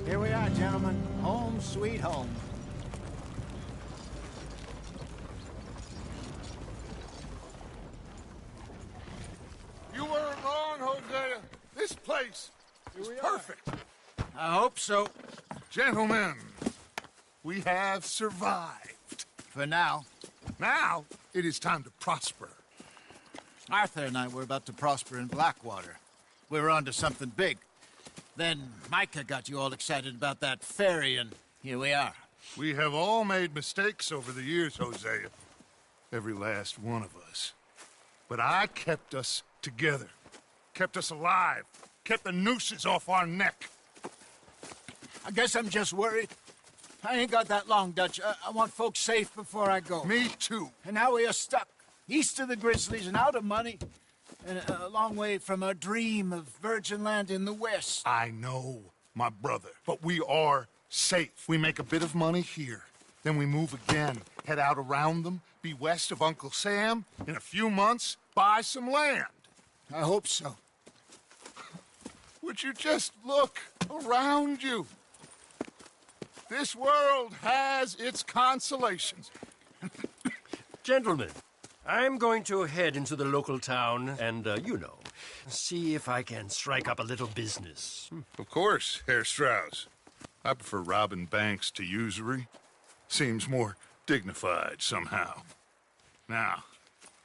L: Here we are, gentlemen. Home sweet home.
C: You weren't wrong, Hosea. This place is perfect.
L: I hope so.
C: Gentlemen, we have survived.
L: For now.
C: Now, it is time to prosper.
L: Arthur and I were about to prosper in Blackwater. We were onto something big. Then Micah got you all excited about that ferry, and here we are.
C: We have all made mistakes over the years, Hosea. Every last one of us. But I kept us together. Kept us alive. Kept the nooses off our neck.
L: I guess I'm just worried. I ain't got that long, Dutch. I want folks safe before I go.
C: Me too.
L: And now we are stuck, east of the Grizzlies and out of money, and a long way from a dream of virgin land in the west.
C: I know, my brother, but we are safe. We make a bit of money here, then we move again, head out around them, be west of Uncle Sam, in a few months, buy some land.
L: I hope so.
C: Would you just look around you? This world has its consolations.
P: Gentlemen, I'm going to head into the local town and, see if I can strike up a little business.
C: Of course, Herr Strauss. I prefer robbing banks to usury. Seems more dignified somehow. Now,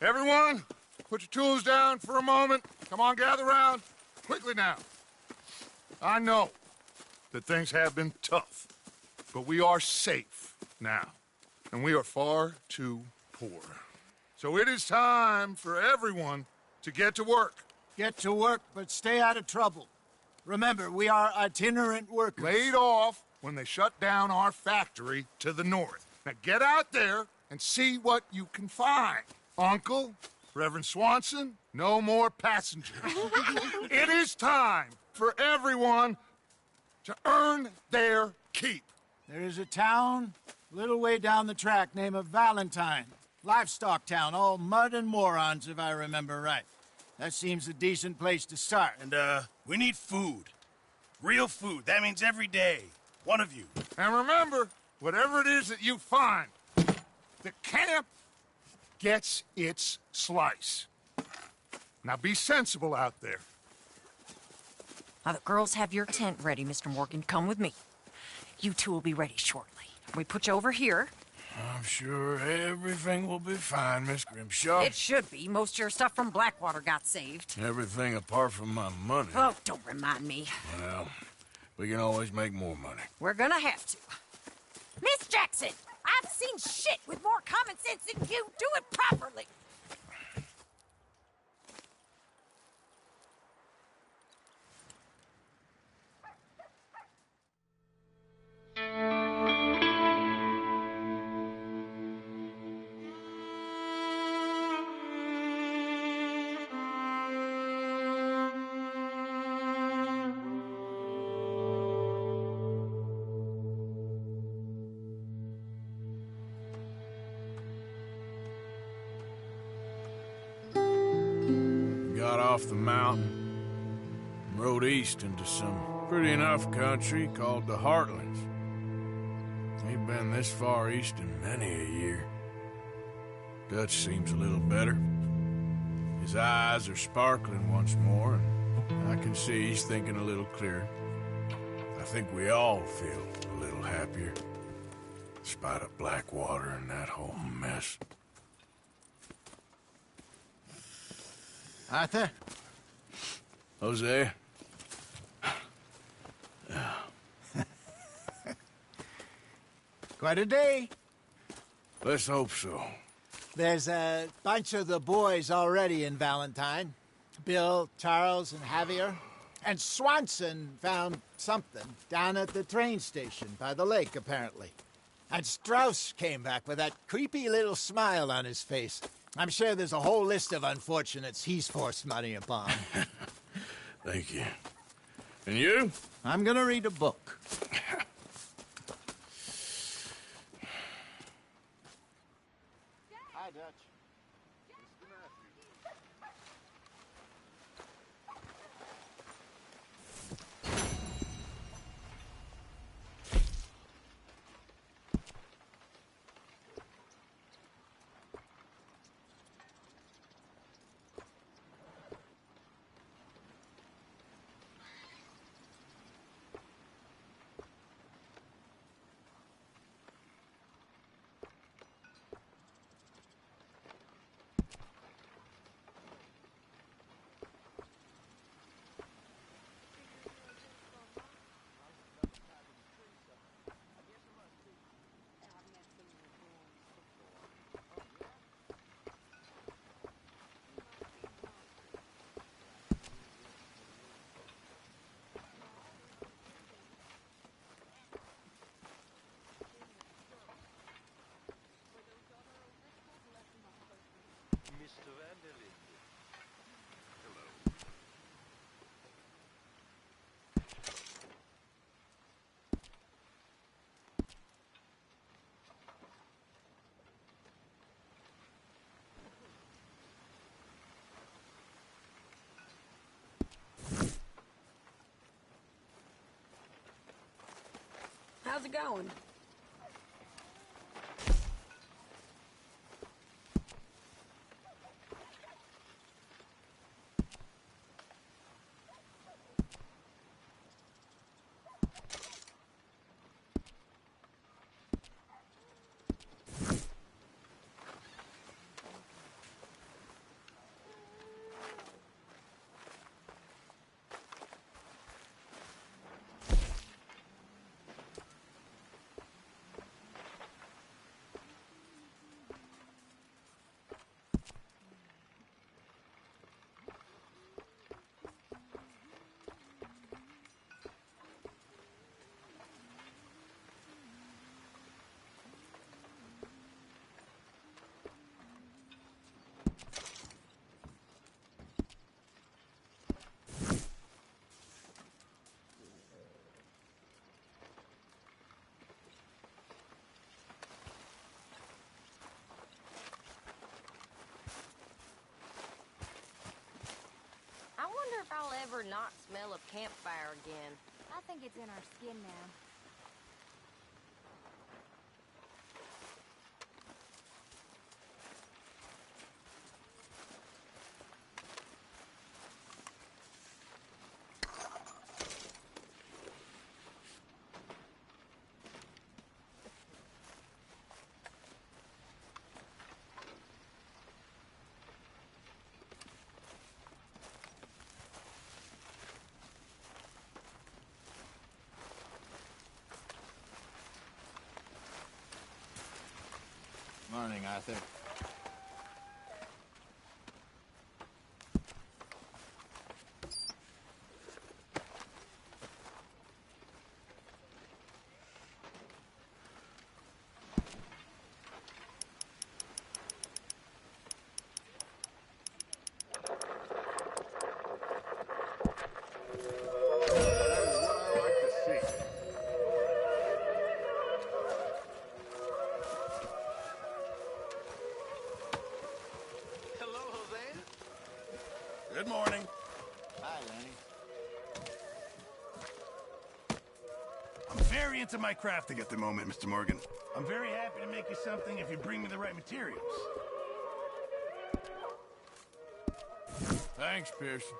C: everyone, put your tools down for a moment. Come on, gather round. Quickly now. I know that things have been tough, but we are safe now, and we are far too poor. So it is time for everyone to get to work.
L: Get to work, but stay out of trouble. Remember, we are itinerant workers.
C: Laid off when they shut down our factory to the north. Now get out there and see what you can find. Uncle, Reverend Swanson, no more passengers. It is time for everyone to earn their keep.
L: There is a town a little way down the track named Valentine. Livestock town, all mud and morons, if I remember right. That seems a decent place to start.
G: And, we need food. Real food. That means every day. One of you.
C: And remember, whatever it is that you find, the camp gets its slice. Now be sensible out there.
Q: Now, the girls have your tent ready, Mr. Morgan. Come with me. You two will be ready shortly. We put you over here.
E: I'm sure everything will be fine, Miss Grimshaw.
Q: It should be. Most of your stuff from Blackwater got saved.
E: Everything apart from my money.
Q: Oh, don't remind me.
E: Well, we can always make more money.
Q: We're gonna have to. Miss Jackson, I've seen shit with more common sense than you. Do it properly.
E: Got off the mountain, rode east into some pretty enough country called the Heartlands. Ain't been this far east in many a year. Dutch seems a little better. His eyes are sparkling once more, and I can see he's thinking a little clearer. I think we all feel a little happier, in spite of Blackwater and that whole mess.
L: Arthur?
E: Jose?
L: Quite a day.
E: Let's hope so.
L: There's a bunch of the boys already in Valentine. Bill, Charles, and Javier. And Swanson found something down at the train station by the lake, apparently. And Strauss came back with that creepy little smile on his face. I'm sure there's a whole list of unfortunates he's forced money upon.
E: Thank you. And you?
L: I'm gonna read a book. Hi, Dutch.
R: Mr. Vanderlinde. Hello.
O: How's it going?
S: I wonder if I'll ever not smell a campfire again.
T: I think it's in our skin now.
L: Morning, Arthur.
G: Good morning.
L: Hi, Lenny.
G: I'm very into my crafting at the moment, Mr. Morgan. I'm very happy to make you something if you bring me the right materials.
E: Thanks, Pearson.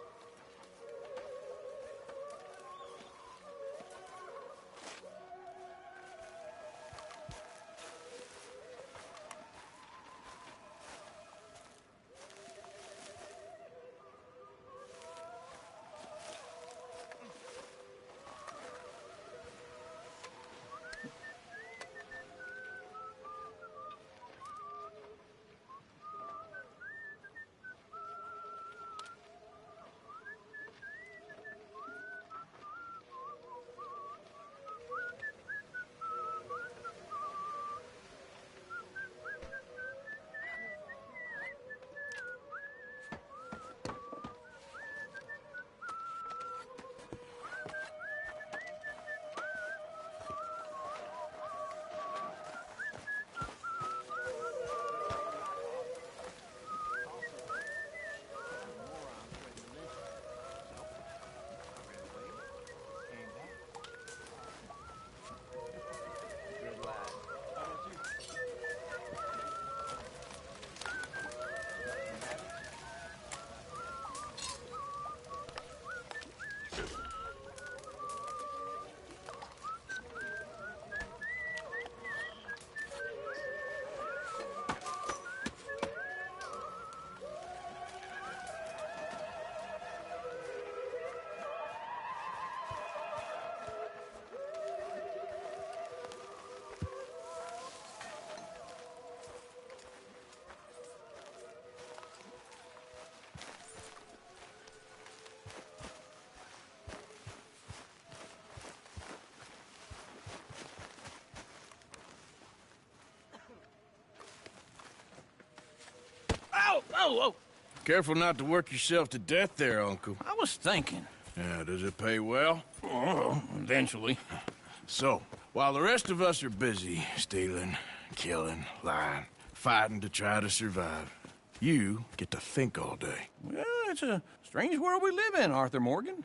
I: Oh.
E: Careful not to work yourself to death there, Uncle.
I: I was thinking.
E: Yeah, does it pay well?
I: Oh, eventually.
E: So, while the rest of us are busy stealing, killing, lying, fighting to try to survive, you get to think all day.
I: Well, it's a strange world we live in, Arthur Morgan.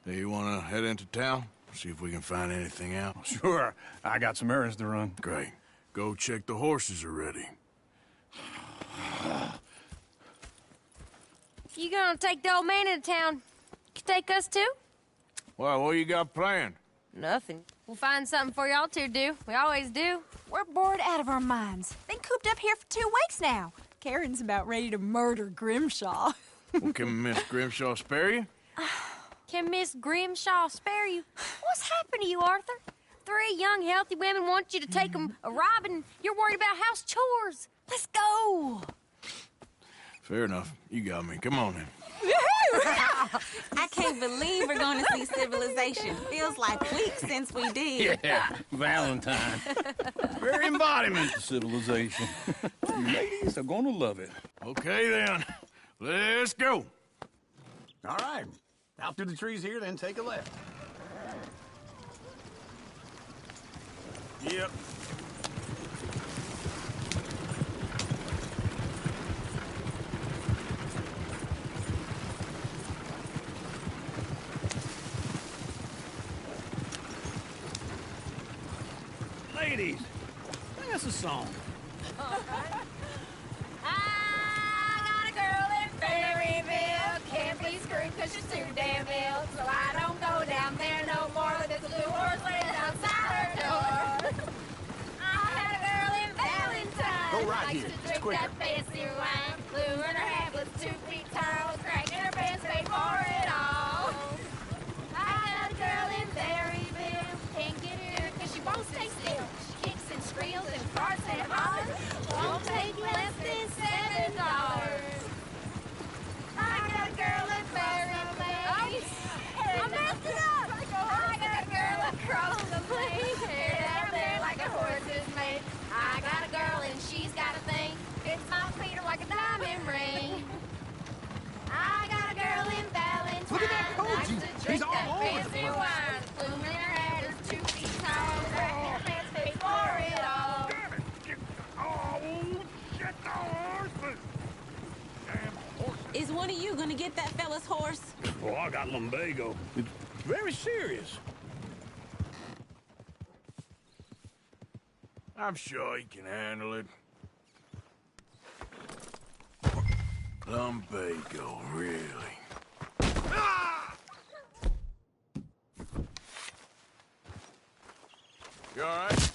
E: Do you want to head into town? See if we can find anything out?
I: Sure. I got some errands to run.
E: Great. Go check the horses are ready.
S: You gonna take the old man into town? You take us too?
E: Well, what you got planned?
S: Nothing. We'll find something for y'all to do. We always do.
U: We're bored out of our minds. Been cooped up here for 2 weeks now. Karen's about ready to murder Grimshaw.
E: Well, can Miss Grimshaw spare you?
S: Can Miss Grimshaw spare you? What's happened to you, Arthur? 3 young, healthy women want you to take them a robbing. You're worried about house chores. Let's go.
E: Fair enough. You got me. Come on then.
V: I can't believe we're going to see civilization. Feels like weeks since we did.
I: Yeah, Valentine. Very embodiment of civilization. You ladies are going to love it.
E: Okay, then. Let's go.
I: All right. Out through the trees here, then take a left.
E: Yep.
I: Ladies, sing us a song.
O: I got a girl in Berryville. Can't be screwed 'cause she's too damn ill. So I don't go down there no more. There's a blue horse laying outside her door. I had a girl in Valentine.
I: Go right
O: Likes
I: here.
O: to
I: It's
O: drink
I: quicker.
O: that fancy wine. Blue in her hat was 2 feet tall. Cracking her pants, paid for it all. I got a girl in Berryville. Can't get her 'cause she won't stay still. She kicks and squeals and farts and hollers. Won't take less than $7. I got a girl in Berryville. I messed it up. I got a girl across the plain. Hair down there like a horse's mane. I got a girl and she's got a thing. It's my feet are like a diamond ring. I got a girl in Valentine.
I: Look at that coat.
O: Likes to drink
I: He's all
O: that
I: over the
O: fancy
I: place.
O: wine. Bloom in her hat is 2 feet tall. Cracking her pants, pay for it all.
V: Is one of you going to get that fella's horse?
I: Oh, I got lumbago. It's very serious.
E: I'm sure he can handle it. Lumbago, really? You all right?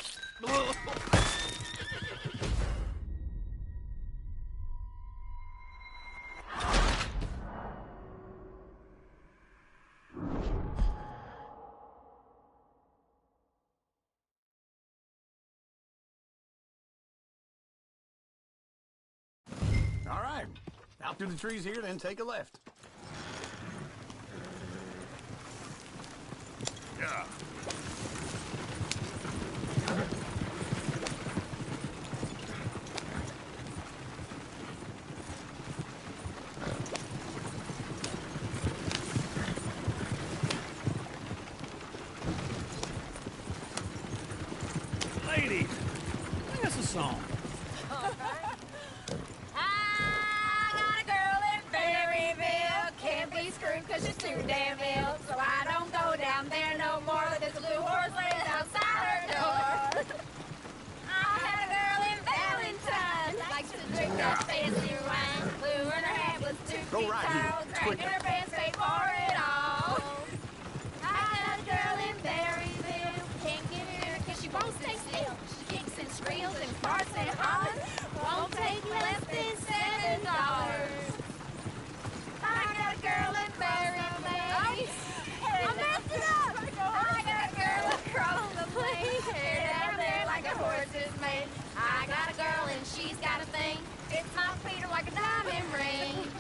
I: All right. Out through the trees here, then take a left.
E: Yeah.
I: Ladies, sing us a song.
O: I got a girl in Berryville. Can't be screwed 'cause she's too damn ill. So I don't go down there no more. There's a blue horse laying outside her door. I had a girl in Valentine. Likes to drink that fancy wine. Blue in her hat was 2
I: Go
O: feet
I: right here.
O: tall.
I: It's
O: Cracking
I: quicker.
O: her pants, paid for it all. I got a girl in Berryville. Can't get her 'cause she won't stay still. She kicks and squeals and farts and hollers. Won't take less than $7. I got a girl in Berryville. I messed it up. I got a girl across the plain. Hair down there like a horse's mane. I got a girl and she's got a thing. It's my feet are like a diamond ring.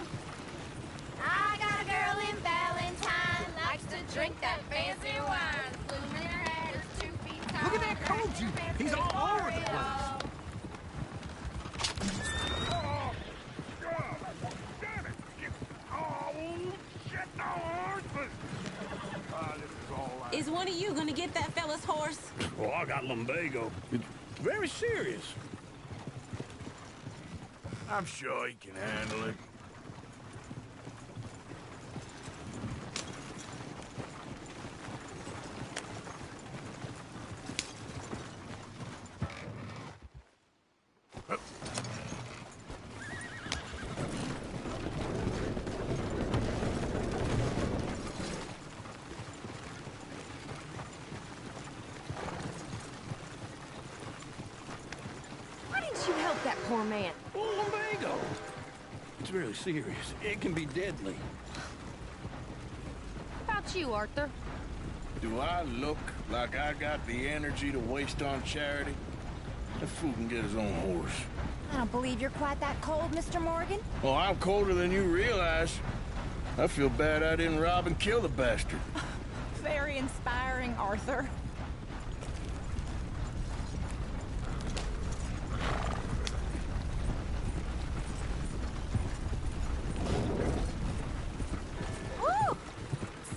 O: I got a girl in Valentine. Likes to drink that fancy wine. Bloom in her hat is 2 feet tall.
I: Look at that coat. He's all over the place.
V: one of you gonna get that fella's horse?
I: Well, I got lumbago. It's very serious.
E: I'm sure he can handle it.
S: Why didn't you help that poor man?
I: Well, lumbago. It's really serious. It can be deadly.
S: How about you, Arthur?
E: Do I look like I got the energy to waste on charity? That fool can get his own horse.
T: I don't believe you're quite that cold, Mr. Morgan.
E: Well, I'm colder than you realize. I feel bad I didn't rob and kill the bastard.
U: Very inspiring, Arthur.
Q: Woo!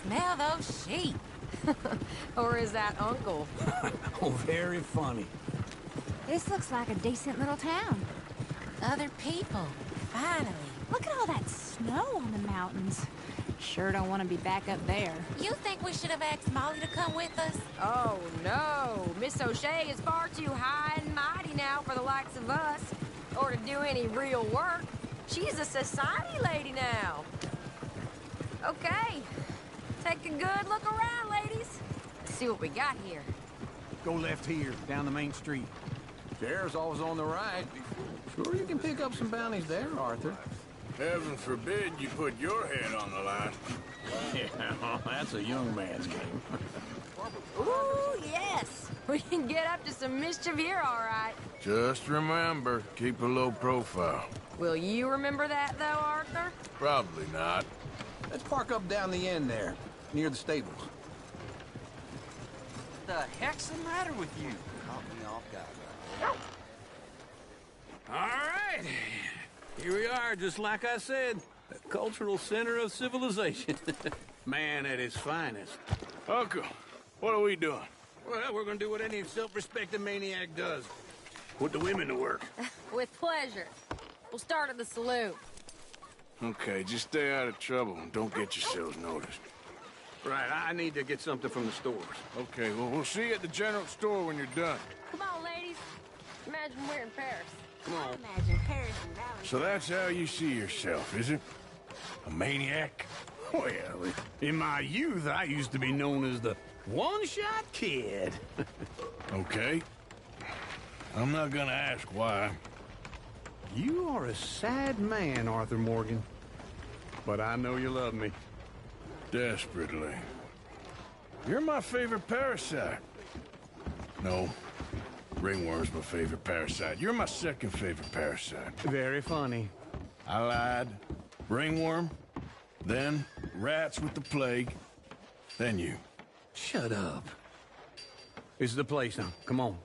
Q: Smell those sheep. Or is that Uncle?
I: Oh, very funny.
T: This looks like a decent little town.
Q: Other people. Finally.
U: Look at all that snow on the mountains. Sure don't want to be back up there.
Q: You think we should have asked Molly to come with us?
S: Oh, no. Miss O'Shea is far too high and mighty now for the likes of us, or to do any real work. She's a society lady now. Okay. Take a good look around, ladies. See what we got here.
H: Go left here, down the main street. Sheriff's always on the right. Sure you can pick up some bounties there, Arthur.
E: Heaven forbid you put your head on the line.
H: Yeah, that's a young man's game.
S: Ooh, yes. We can get up to some mischief here, all right.
E: Just remember, keep a low profile.
S: Will you remember that, though, Arthur?
E: Probably not.
H: Let's park up down the end there, near the stables.
F: The heck's the matter with you? Caught me off guard.
I: All right. Here we are, just like I said. The cultural center of civilization. Man at his finest.
E: Uncle, what are we doing?
I: Well, we're gonna do what any self-respecting maniac does. Put the women to work.
S: With pleasure. We'll start at the saloon.
E: Okay, just stay out of trouble and don't get yourselves noticed.
I: Right, I need to get something from the stores.
E: Okay, well, we'll see you at the general store when you're done.
S: Come on, ladies. Imagine we're in Paris.
I: Come on.
V: Imagine Paris and Valley.
E: So that's how you see yourself, is it? A maniac?
I: Well, in my youth, I used to be known as the one-shot kid.
E: Okay. I'm not gonna ask why.
H: You are a sad man, Arthur Morgan. But I know you love me.
E: Desperately. You're my favorite parasite. No. Ringworm's my favorite parasite. You're my second favorite parasite.
H: Very funny.
E: I lied. Ringworm. Then rats with the plague. Then you.
H: Shut up. This is the place now. Come on.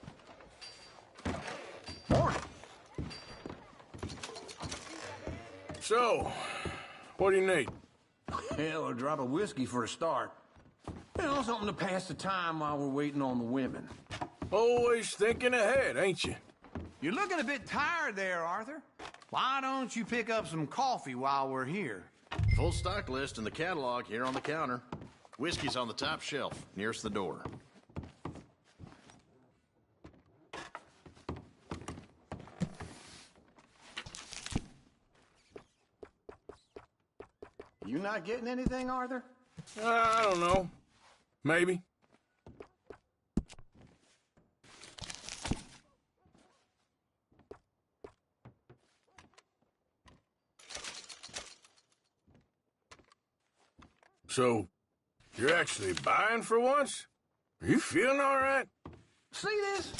E: So, what do you need?
H: Hell, a drop of whiskey for a start. You know, something to pass the time while we're waiting on the women.
E: Always thinking ahead, ain't you?
H: You're looking a bit tired there, Arthur. Why don't you pick up some coffee while we're here?
B: Full stock list in the catalog here on the counter. Whiskey's on the top shelf, nearest the door.
H: You not getting anything, Arthur?
E: I don't know. Maybe. So, you're actually buying for once? Are you feeling all right?
H: See this?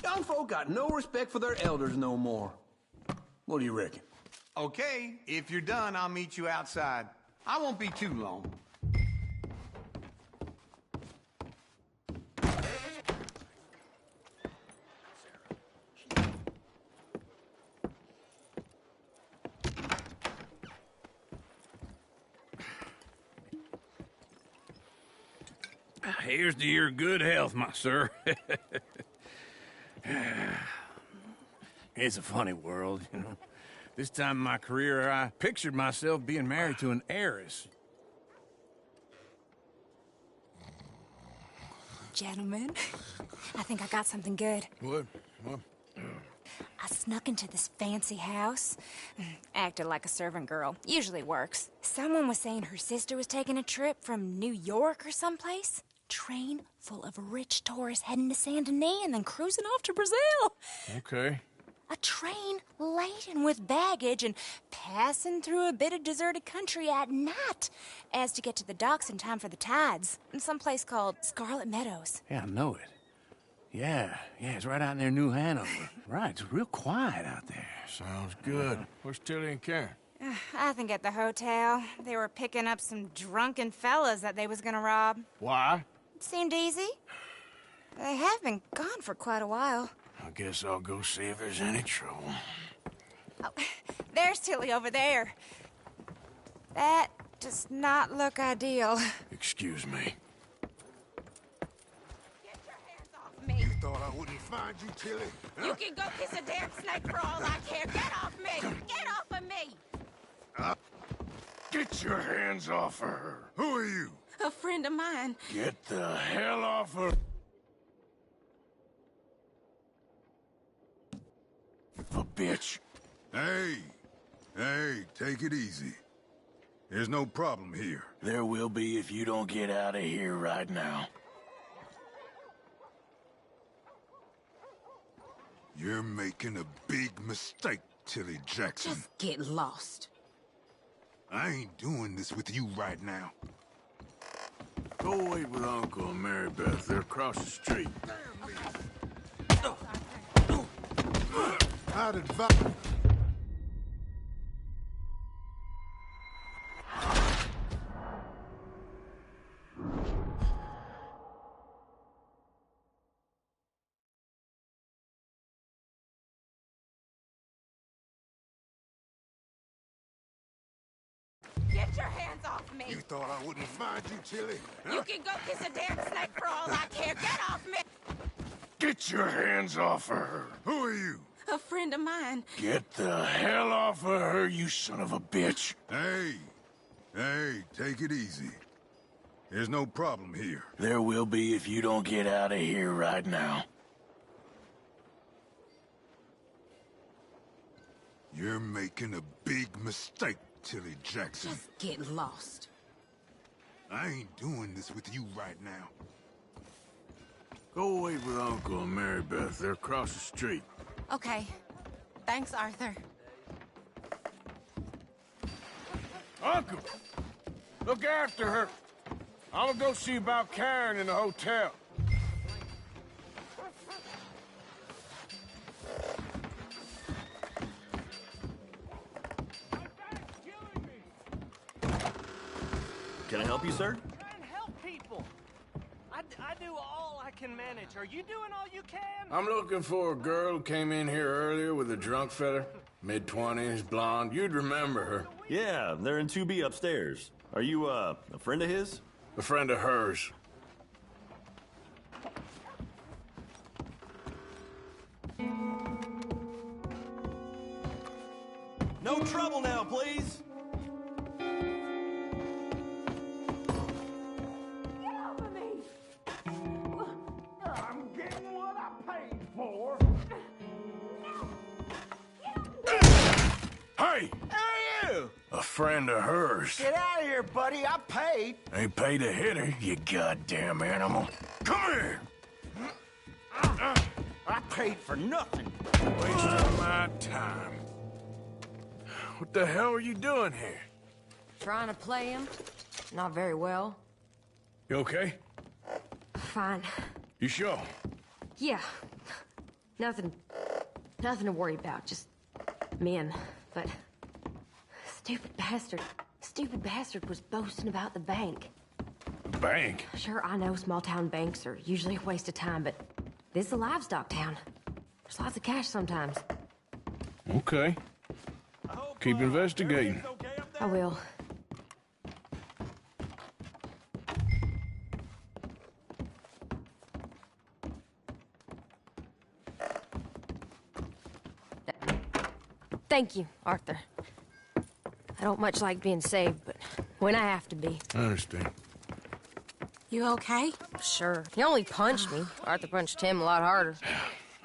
H: Young folk got no respect for their elders no more. What do you reckon? Okay, if you're done, I'll meet you outside. I won't be too long.
I: Here's to your good health, my sir. It's a funny world, you know. This time in my career, I pictured myself being married to an heiress.
U: Gentlemen, I think I got something good.
E: What?
U: I snuck into this fancy house. Acted like a servant girl. Usually works. Someone was saying her sister was taking a trip from New York or someplace. Train full of rich tourists heading to Saint Denis and then cruising off to Brazil.
E: Okay.
U: A train laden with baggage and passing through a bit of deserted country at night as to get to the docks in time for the tides in some place called Scarlet Meadows.
I: Yeah, I know it. Yeah, it's right out near New Hanover. Right, it's real quiet out there.
E: Sounds good. Where's Tilly and Karen?
U: I think at the hotel. They were picking up some drunken fellas that they was gonna rob.
E: Why?
U: It seemed easy. They have been gone for quite a while.
E: I guess I'll go see if there's any trouble.
U: Oh, there's Tilly over there. That does not look ideal.
E: Excuse me.
C: You thought I wouldn't find you, Tilly? Huh?
V: You can go kiss a damn snake for all I care. Get off me! Get off of me!
E: Get your hands off of her.
C: Who are you?
V: A friend of mine.
E: Get the hell off her. A bitch.
C: Hey, take it easy. There's no problem here.
E: There will be if you don't get out of here right now.
C: You're making a big mistake, Tilly Jackson.
V: Just get lost.
C: I ain't doing this with you right now.
E: Go wait with Uncle and Mary Beth. They're across the street.
C: I'd advise...
V: Get your hands off me!
C: You thought I wouldn't find you, Tilly? Huh?
V: You can go kiss a damn snake for all I care. Get off me!
E: Get your hands off of her.
C: Who are you?
V: A friend of mine.
E: Get the hell off of her, you son of a bitch.
C: Hey, take it easy. There's no problem here.
E: There will be if you don't get out of here right now.
C: You're making a big mistake, Tilly Jackson.
V: Just get lost.
C: I ain't doing this with you right now.
E: Go wait with Uncle and Mary Beth. They're across the street.
V: Okay. Thanks, Arthur.
E: Uncle! Look after her. I'm gonna go see about Karen in the hotel.
J: Can I help you, sir?
N: Try and help people. I do all I can manage. Are you doing all you can?
E: I'm looking for a girl who came in here earlier with a drunk fella. Mid-20s, blonde. You'd remember her.
J: Yeah, they're in 2B upstairs. Are you, a friend of his?
E: A friend of hers.
J: No trouble now, please.
N: I'm getting what I paid for.
E: Hey!
N: Who are you?
E: A friend of hers.
N: Get out of here, buddy. I paid.
E: Ain't paid to hit her, you goddamn animal. Come here!
N: I paid for nothing.
E: Wasting my time. What the hell are you doing here?
S: Trying to play him. Not very well.
E: You okay?
S: Fine.
E: You sure?
S: Yeah. Nothing to worry about. Just men. But stupid bastard was boasting about the bank.
E: Bank?
S: Sure, I know small town banks are usually a waste of time, but this is a livestock town. There's lots of cash sometimes.
E: Okay. Keep investigating.
S: I will. Thank you, Arthur. I don't much like being saved, but when I have to be.
E: I understand.
S: You okay? Sure. He only punched me. Arthur punched him a lot harder.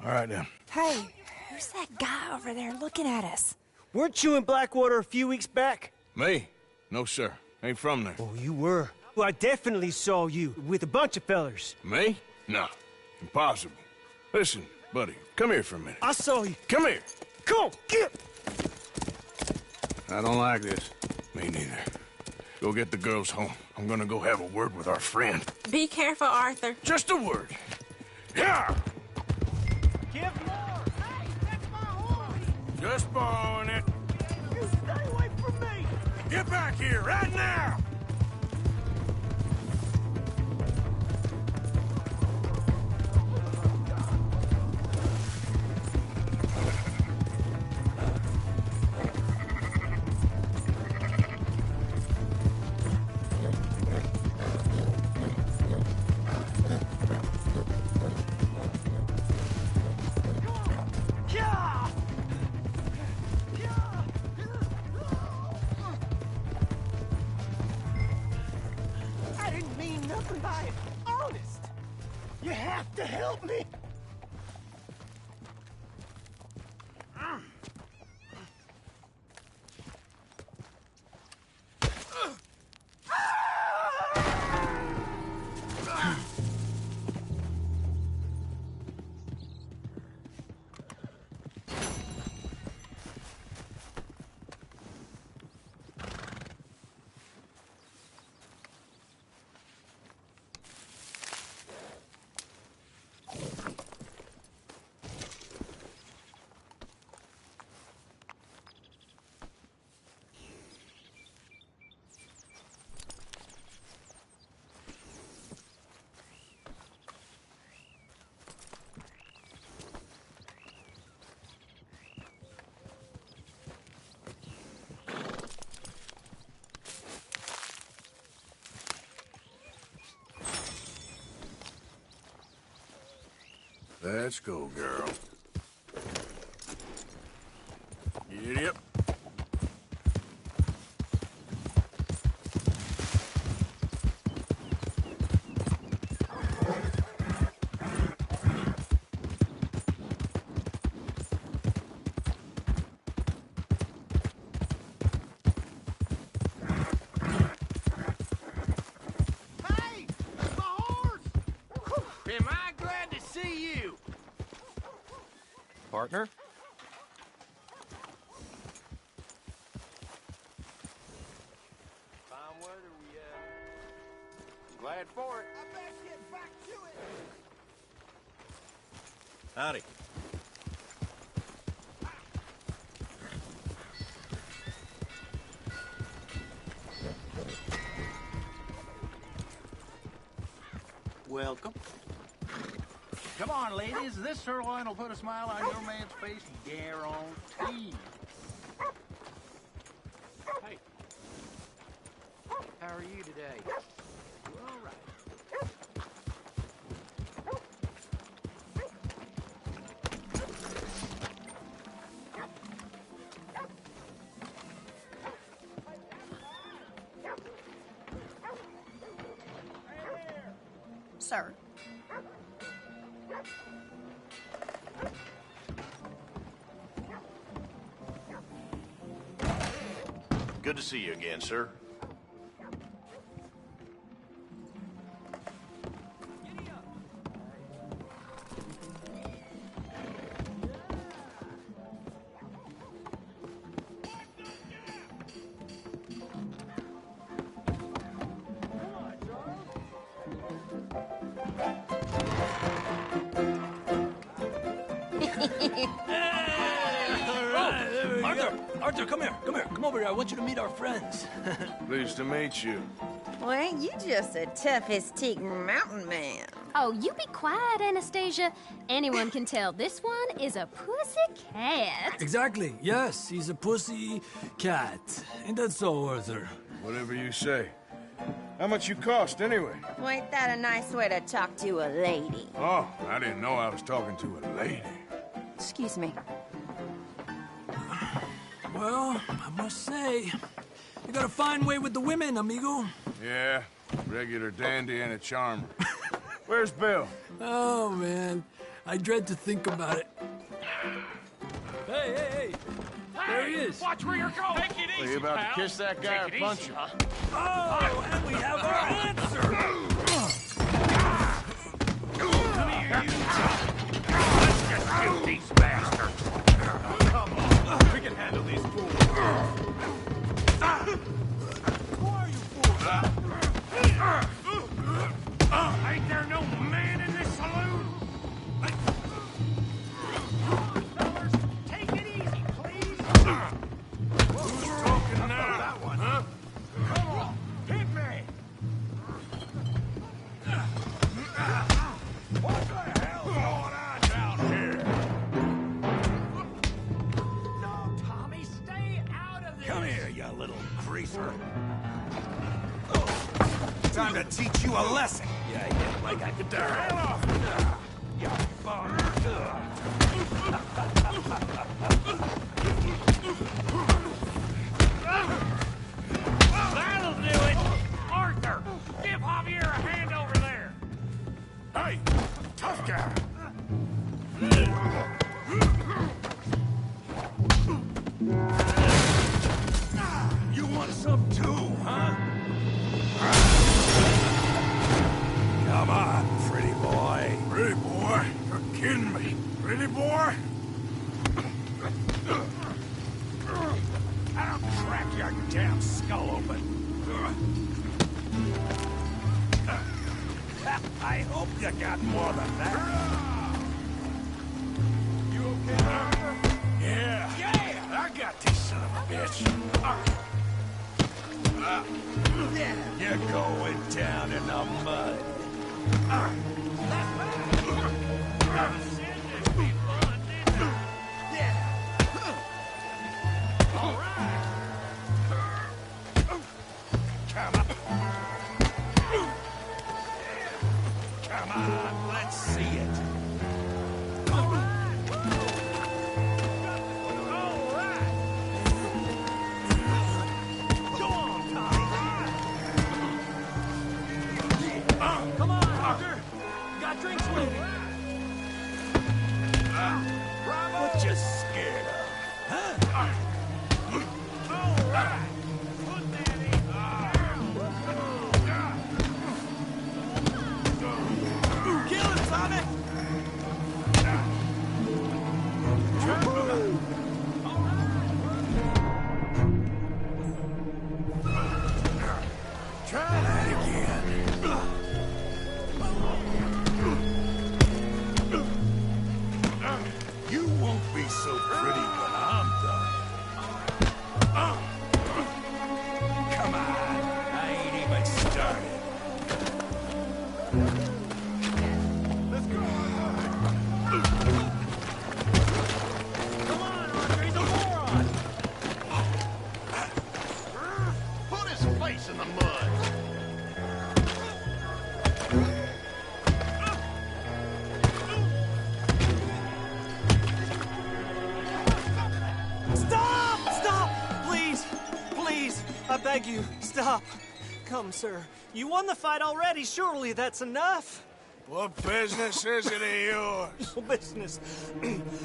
E: All right, then.
U: Hey, who's that guy over there looking at us?
D: Weren't you in Blackwater a few weeks back?
E: Me? No, sir. Ain't from there.
D: Oh, you were. Well, I definitely saw you with a bunch of fellers.
E: Me? No. Impossible. Listen, buddy, come here for a minute.
D: I saw you.
E: Come here.
D: Come on, get!
E: I don't like this. Me neither. Go get the girls home. I'm gonna go have a word with our friend.
V: Be careful, Arthur.
E: Just a word. Yeah!
D: Give more! Hey, that's my horse!
E: Just borrowing it.
D: You stay away from me!
E: Get back here, right now!
D: I didn't mean nothing by it. Honest. You have to help me. Let's go, girl. Giddy up. Hey! My horse!
M: Am I glad to see you?
A: Partner?
M: Fine weather we glad for it.
D: I better get back to it.
J: Howdy.
M: Welcome. Come on, ladies. This sirloin will put a smile on your man's face, guaranteed. Hey. How are you today? You all right?
U: Sir.
B: Good to see you again, sir.
H: Arthur, come here. Come over here. I want you to meet our friends.
E: Pleased to meet you.
K: Well, ain't you just a tough-as-teak mountain man?
W: Oh, you be quiet, Anastasia. Anyone can tell this one is a pussy cat.
H: Exactly. Yes, he's a pussy cat. Ain't that so, Arthur?
E: Whatever you say. How much you cost, anyway?
K: Well, ain't that a nice way to talk to a lady?
E: Oh, I didn't know I was talking to a lady.
U: Excuse me.
I: Well, I must say, you got a fine way with the women, amigo.
E: Yeah, regular dandy and a charmer. Where's Bill?
I: Oh, man. I dread to think about it. Hey! There he is.
A: Watch where you're going. Take it easy,
B: Are you about
A: pal.
B: to kiss that guy or
A: Take it
B: punch
A: easy,
B: him?
A: huh?
I: Oh, and we have our answer.
A: Come here, you. Let's just shoot these bastards. Come on. We can handle these fools. Who are you fools? Ain't there no man in this saloon? Fellas, take it easy, please.
E: Who's talking now?
A: That one, huh? Come on, hit me. What the hell's going on down here? No, Tommy, stay out of this.
I: Come here, you little greaser.
A: Time to teach you a lesson.
I: Yeah, like I could die.
A: You bum. That'll do it. Arthur, give Javier a hand over there.
E: Hey, tough guy.
A: You want some too, huh? Come on, pretty boy.
E: Pretty boy, you're kidding me. Pretty boy?
A: I'll crack your damn skull open. I hope you got more than that.
E: You okay, Arthur?
A: Yeah. I got this son of a bitch. You're going down in the mud. All right. Come on, let's see it. All right. All right. Go on, Tommy.
F: Come on, Arthur. Got drinks waiting.
A: What you scared of? Huh? All right. Put that in.
F: Kill him, Tommy.
A: Try that again. You won't be so pretty when I'm done. Come on, I ain't even started. Let's go.
F: Come on, Arthur. He's a moron.
B: Put his face in the mud.
N: Stop! Stop! Please! Please! I beg you, stop. Come, sir. You won the fight already. Surely that's enough.
E: What business is it of yours?
N: No business.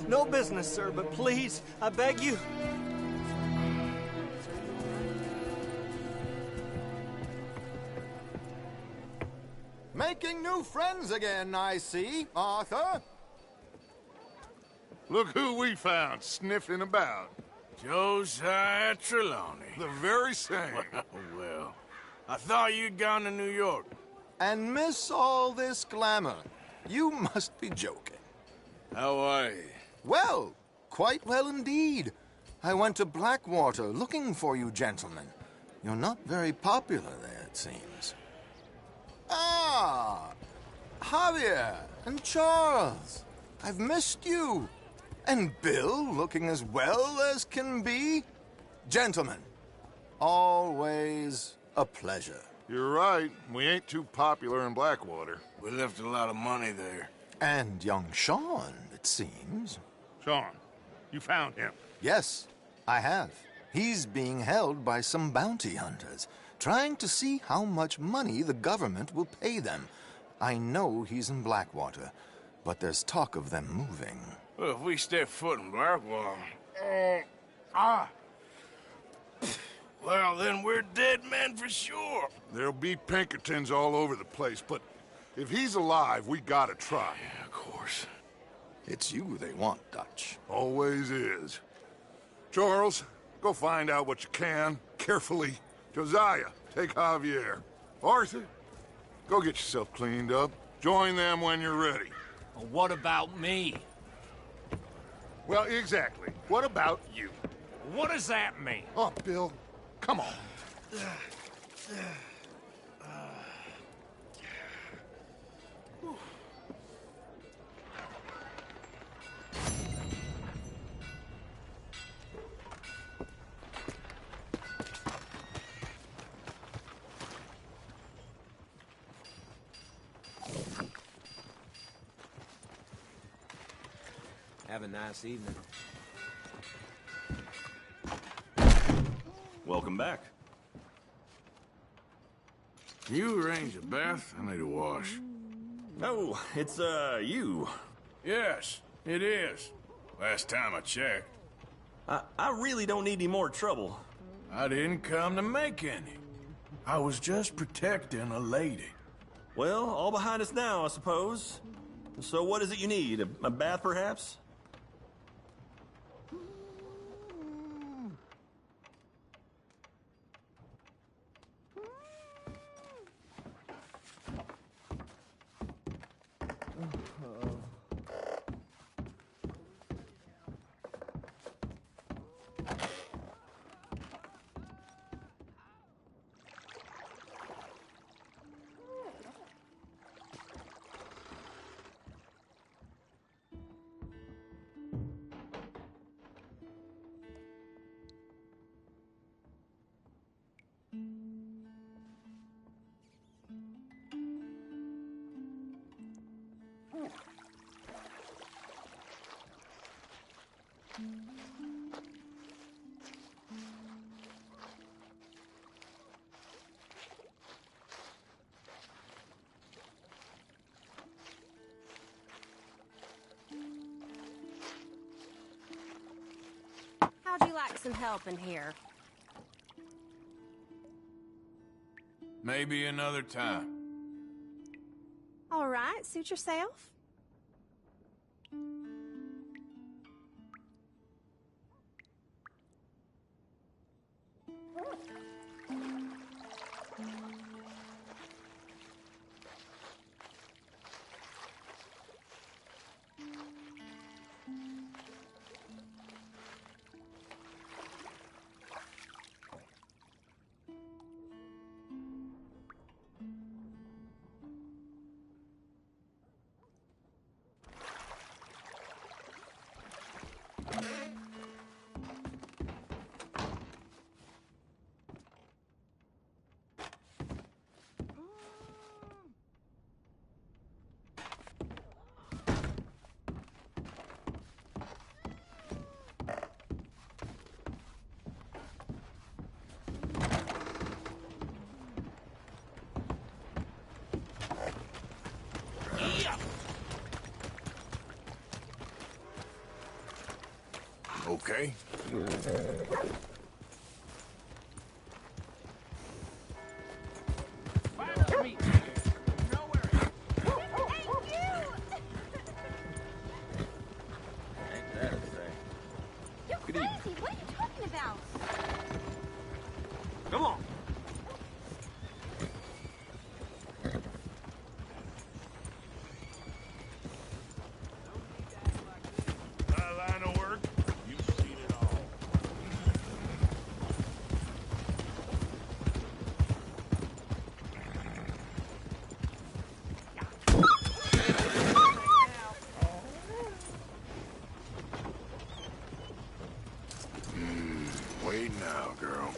N: No business, sir, but please, I beg you.
L: Making new friends again, I see, Arthur.
C: Look who we found sniffing about.
E: Josiah Trelawney.
C: The very same.
E: Well, I thought you'd gone to New York.
L: And miss all this glamour. You must be joking.
E: How are you?
L: Well, quite well indeed. I went to Blackwater looking for you gentlemen. You're not very popular there, it seems. Ah, Javier and Charles. I've missed you. And Bill looking as well as can be. Gentlemen, always a pleasure.
C: You're right. We ain't too popular in Blackwater.
E: We left a lot of money there.
L: And young Sean, it seems.
C: Sean, you found him.
L: Yes, I have. He's being held by some bounty hunters, trying to see how much money the government will pay them. I know he's in Blackwater, but there's talk of them moving.
E: Well, if we step foot in Blackwater... Well, then we're dead men for sure.
C: There'll be Pinkertons all over the place, but if he's alive, we gotta try.
E: Yeah, of course.
L: It's you they want, Dutch.
C: Always is. Charles, go find out what you can, carefully. Josiah, take Javier. Arthur, go get yourself cleaned up. Join them when you're ready.
A: Well, what about me?
C: Well, exactly. What about you?
A: What does that mean?
C: Oh, Bill, come on.
G: Have a nice evening.
J: Welcome back.
E: You arrange a bath? I need a wash.
J: Oh, it's, you.
E: Yes, it is. Last time I checked.
J: I really don't need any more trouble.
E: I didn't come to make any. I was just protecting a lady.
J: Well, all behind us now, I suppose. So what is it you need? A bath, perhaps?
S: How'd you like some help in here?
E: Maybe another time.
S: All right, suit yourself.
E: Okay.
S: You're crazy. What are you talking about?
J: Come on.
E: My line of work, you've seen it all. Wait now, girl.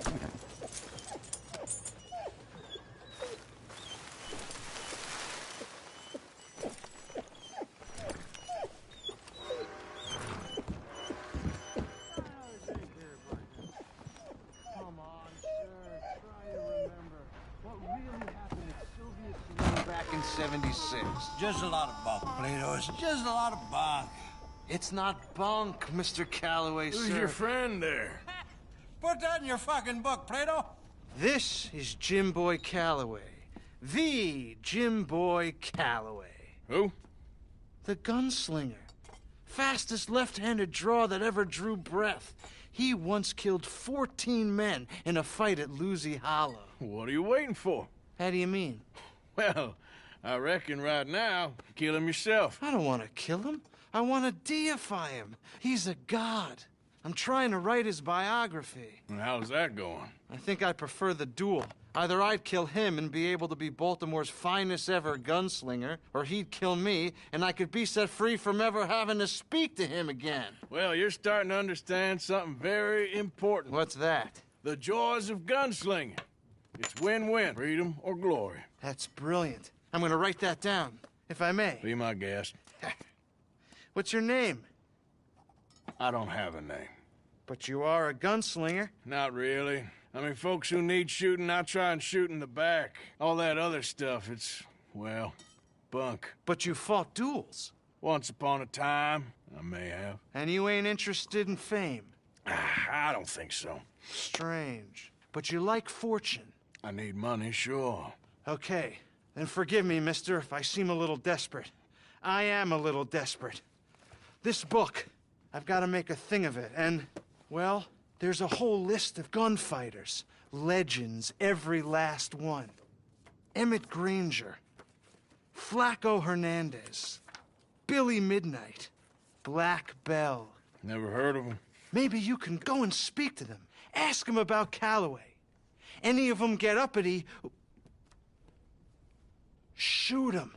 G: 1976.
M: Just a lot of bunk, Plato. It's just a lot of bunk.
G: It's not bunk, Mr. Calloway,
E: Who's
G: sir.
E: your friend there?
M: Put that in your fucking book, Plato.
G: This is Jim Boy Calloway. The Jim Boy Calloway.
E: Who?
G: The gunslinger. Fastest left-handed draw that ever drew breath. He once killed 14 men in a fight at Lucy Hollow.
E: What are you waiting for?
G: How do you mean?
E: Well, I reckon right now, kill him yourself.
G: I don't want to kill him. I want to deify him. He's a god. I'm trying to write his biography.
E: And how's that going?
G: I think I prefer the duel. Either I'd kill him and be able to be Baltimore's finest ever gunslinger, or he'd kill me and I could be set free from ever having to speak to him again.
E: Well, you're starting to understand something very important.
G: What's that?
E: The joys of gunslinging. It's win-win, freedom or glory.
G: That's brilliant. I'm gonna write that down, if I may.
E: Be my guest.
G: What's your name?
E: I don't have a name.
G: But you are a gunslinger.
E: Not really. I mean, folks who need shooting, I try and shoot in the back. All that other stuff, it's, well, bunk.
G: But you fought duels.
E: Once upon a time, I may have.
G: And you ain't interested in fame.
E: I don't think so.
G: Strange. But you like fortune.
E: I need money, sure.
G: Okay. Then forgive me, mister, if I seem a little desperate. I am a little desperate. This book, I've got to make a thing of it, and, well, there's a whole list of gunfighters. Legends, every last one. Emmett Granger, Flaco Hernandez, Billy Midnight, Black Bell.
E: Never heard of them.
G: Maybe you can go and speak to them. Ask them about Calloway. Any of them get uppity, shoot them.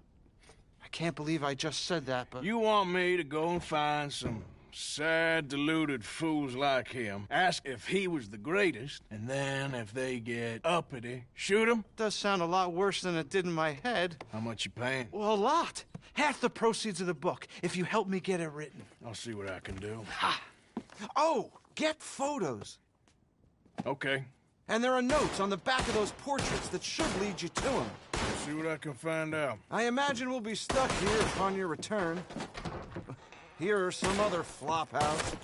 G: I can't believe I just said that, but...
E: You want me to go and find some sad, deluded fools like him, ask if he was the greatest, and then if they get uppity, shoot him?
G: Does sound a lot worse than it did in my head.
E: How much you paying?
G: Well, a lot. Half the proceeds of the book, if you help me get it written.
E: I'll see what I can do.
G: Ha! Oh, get photos.
E: Okay.
G: And there are notes on the back of those portraits that should lead you to him.
E: See what I can find out.
G: I imagine we'll be stuck here upon your return. Here or some other flop house.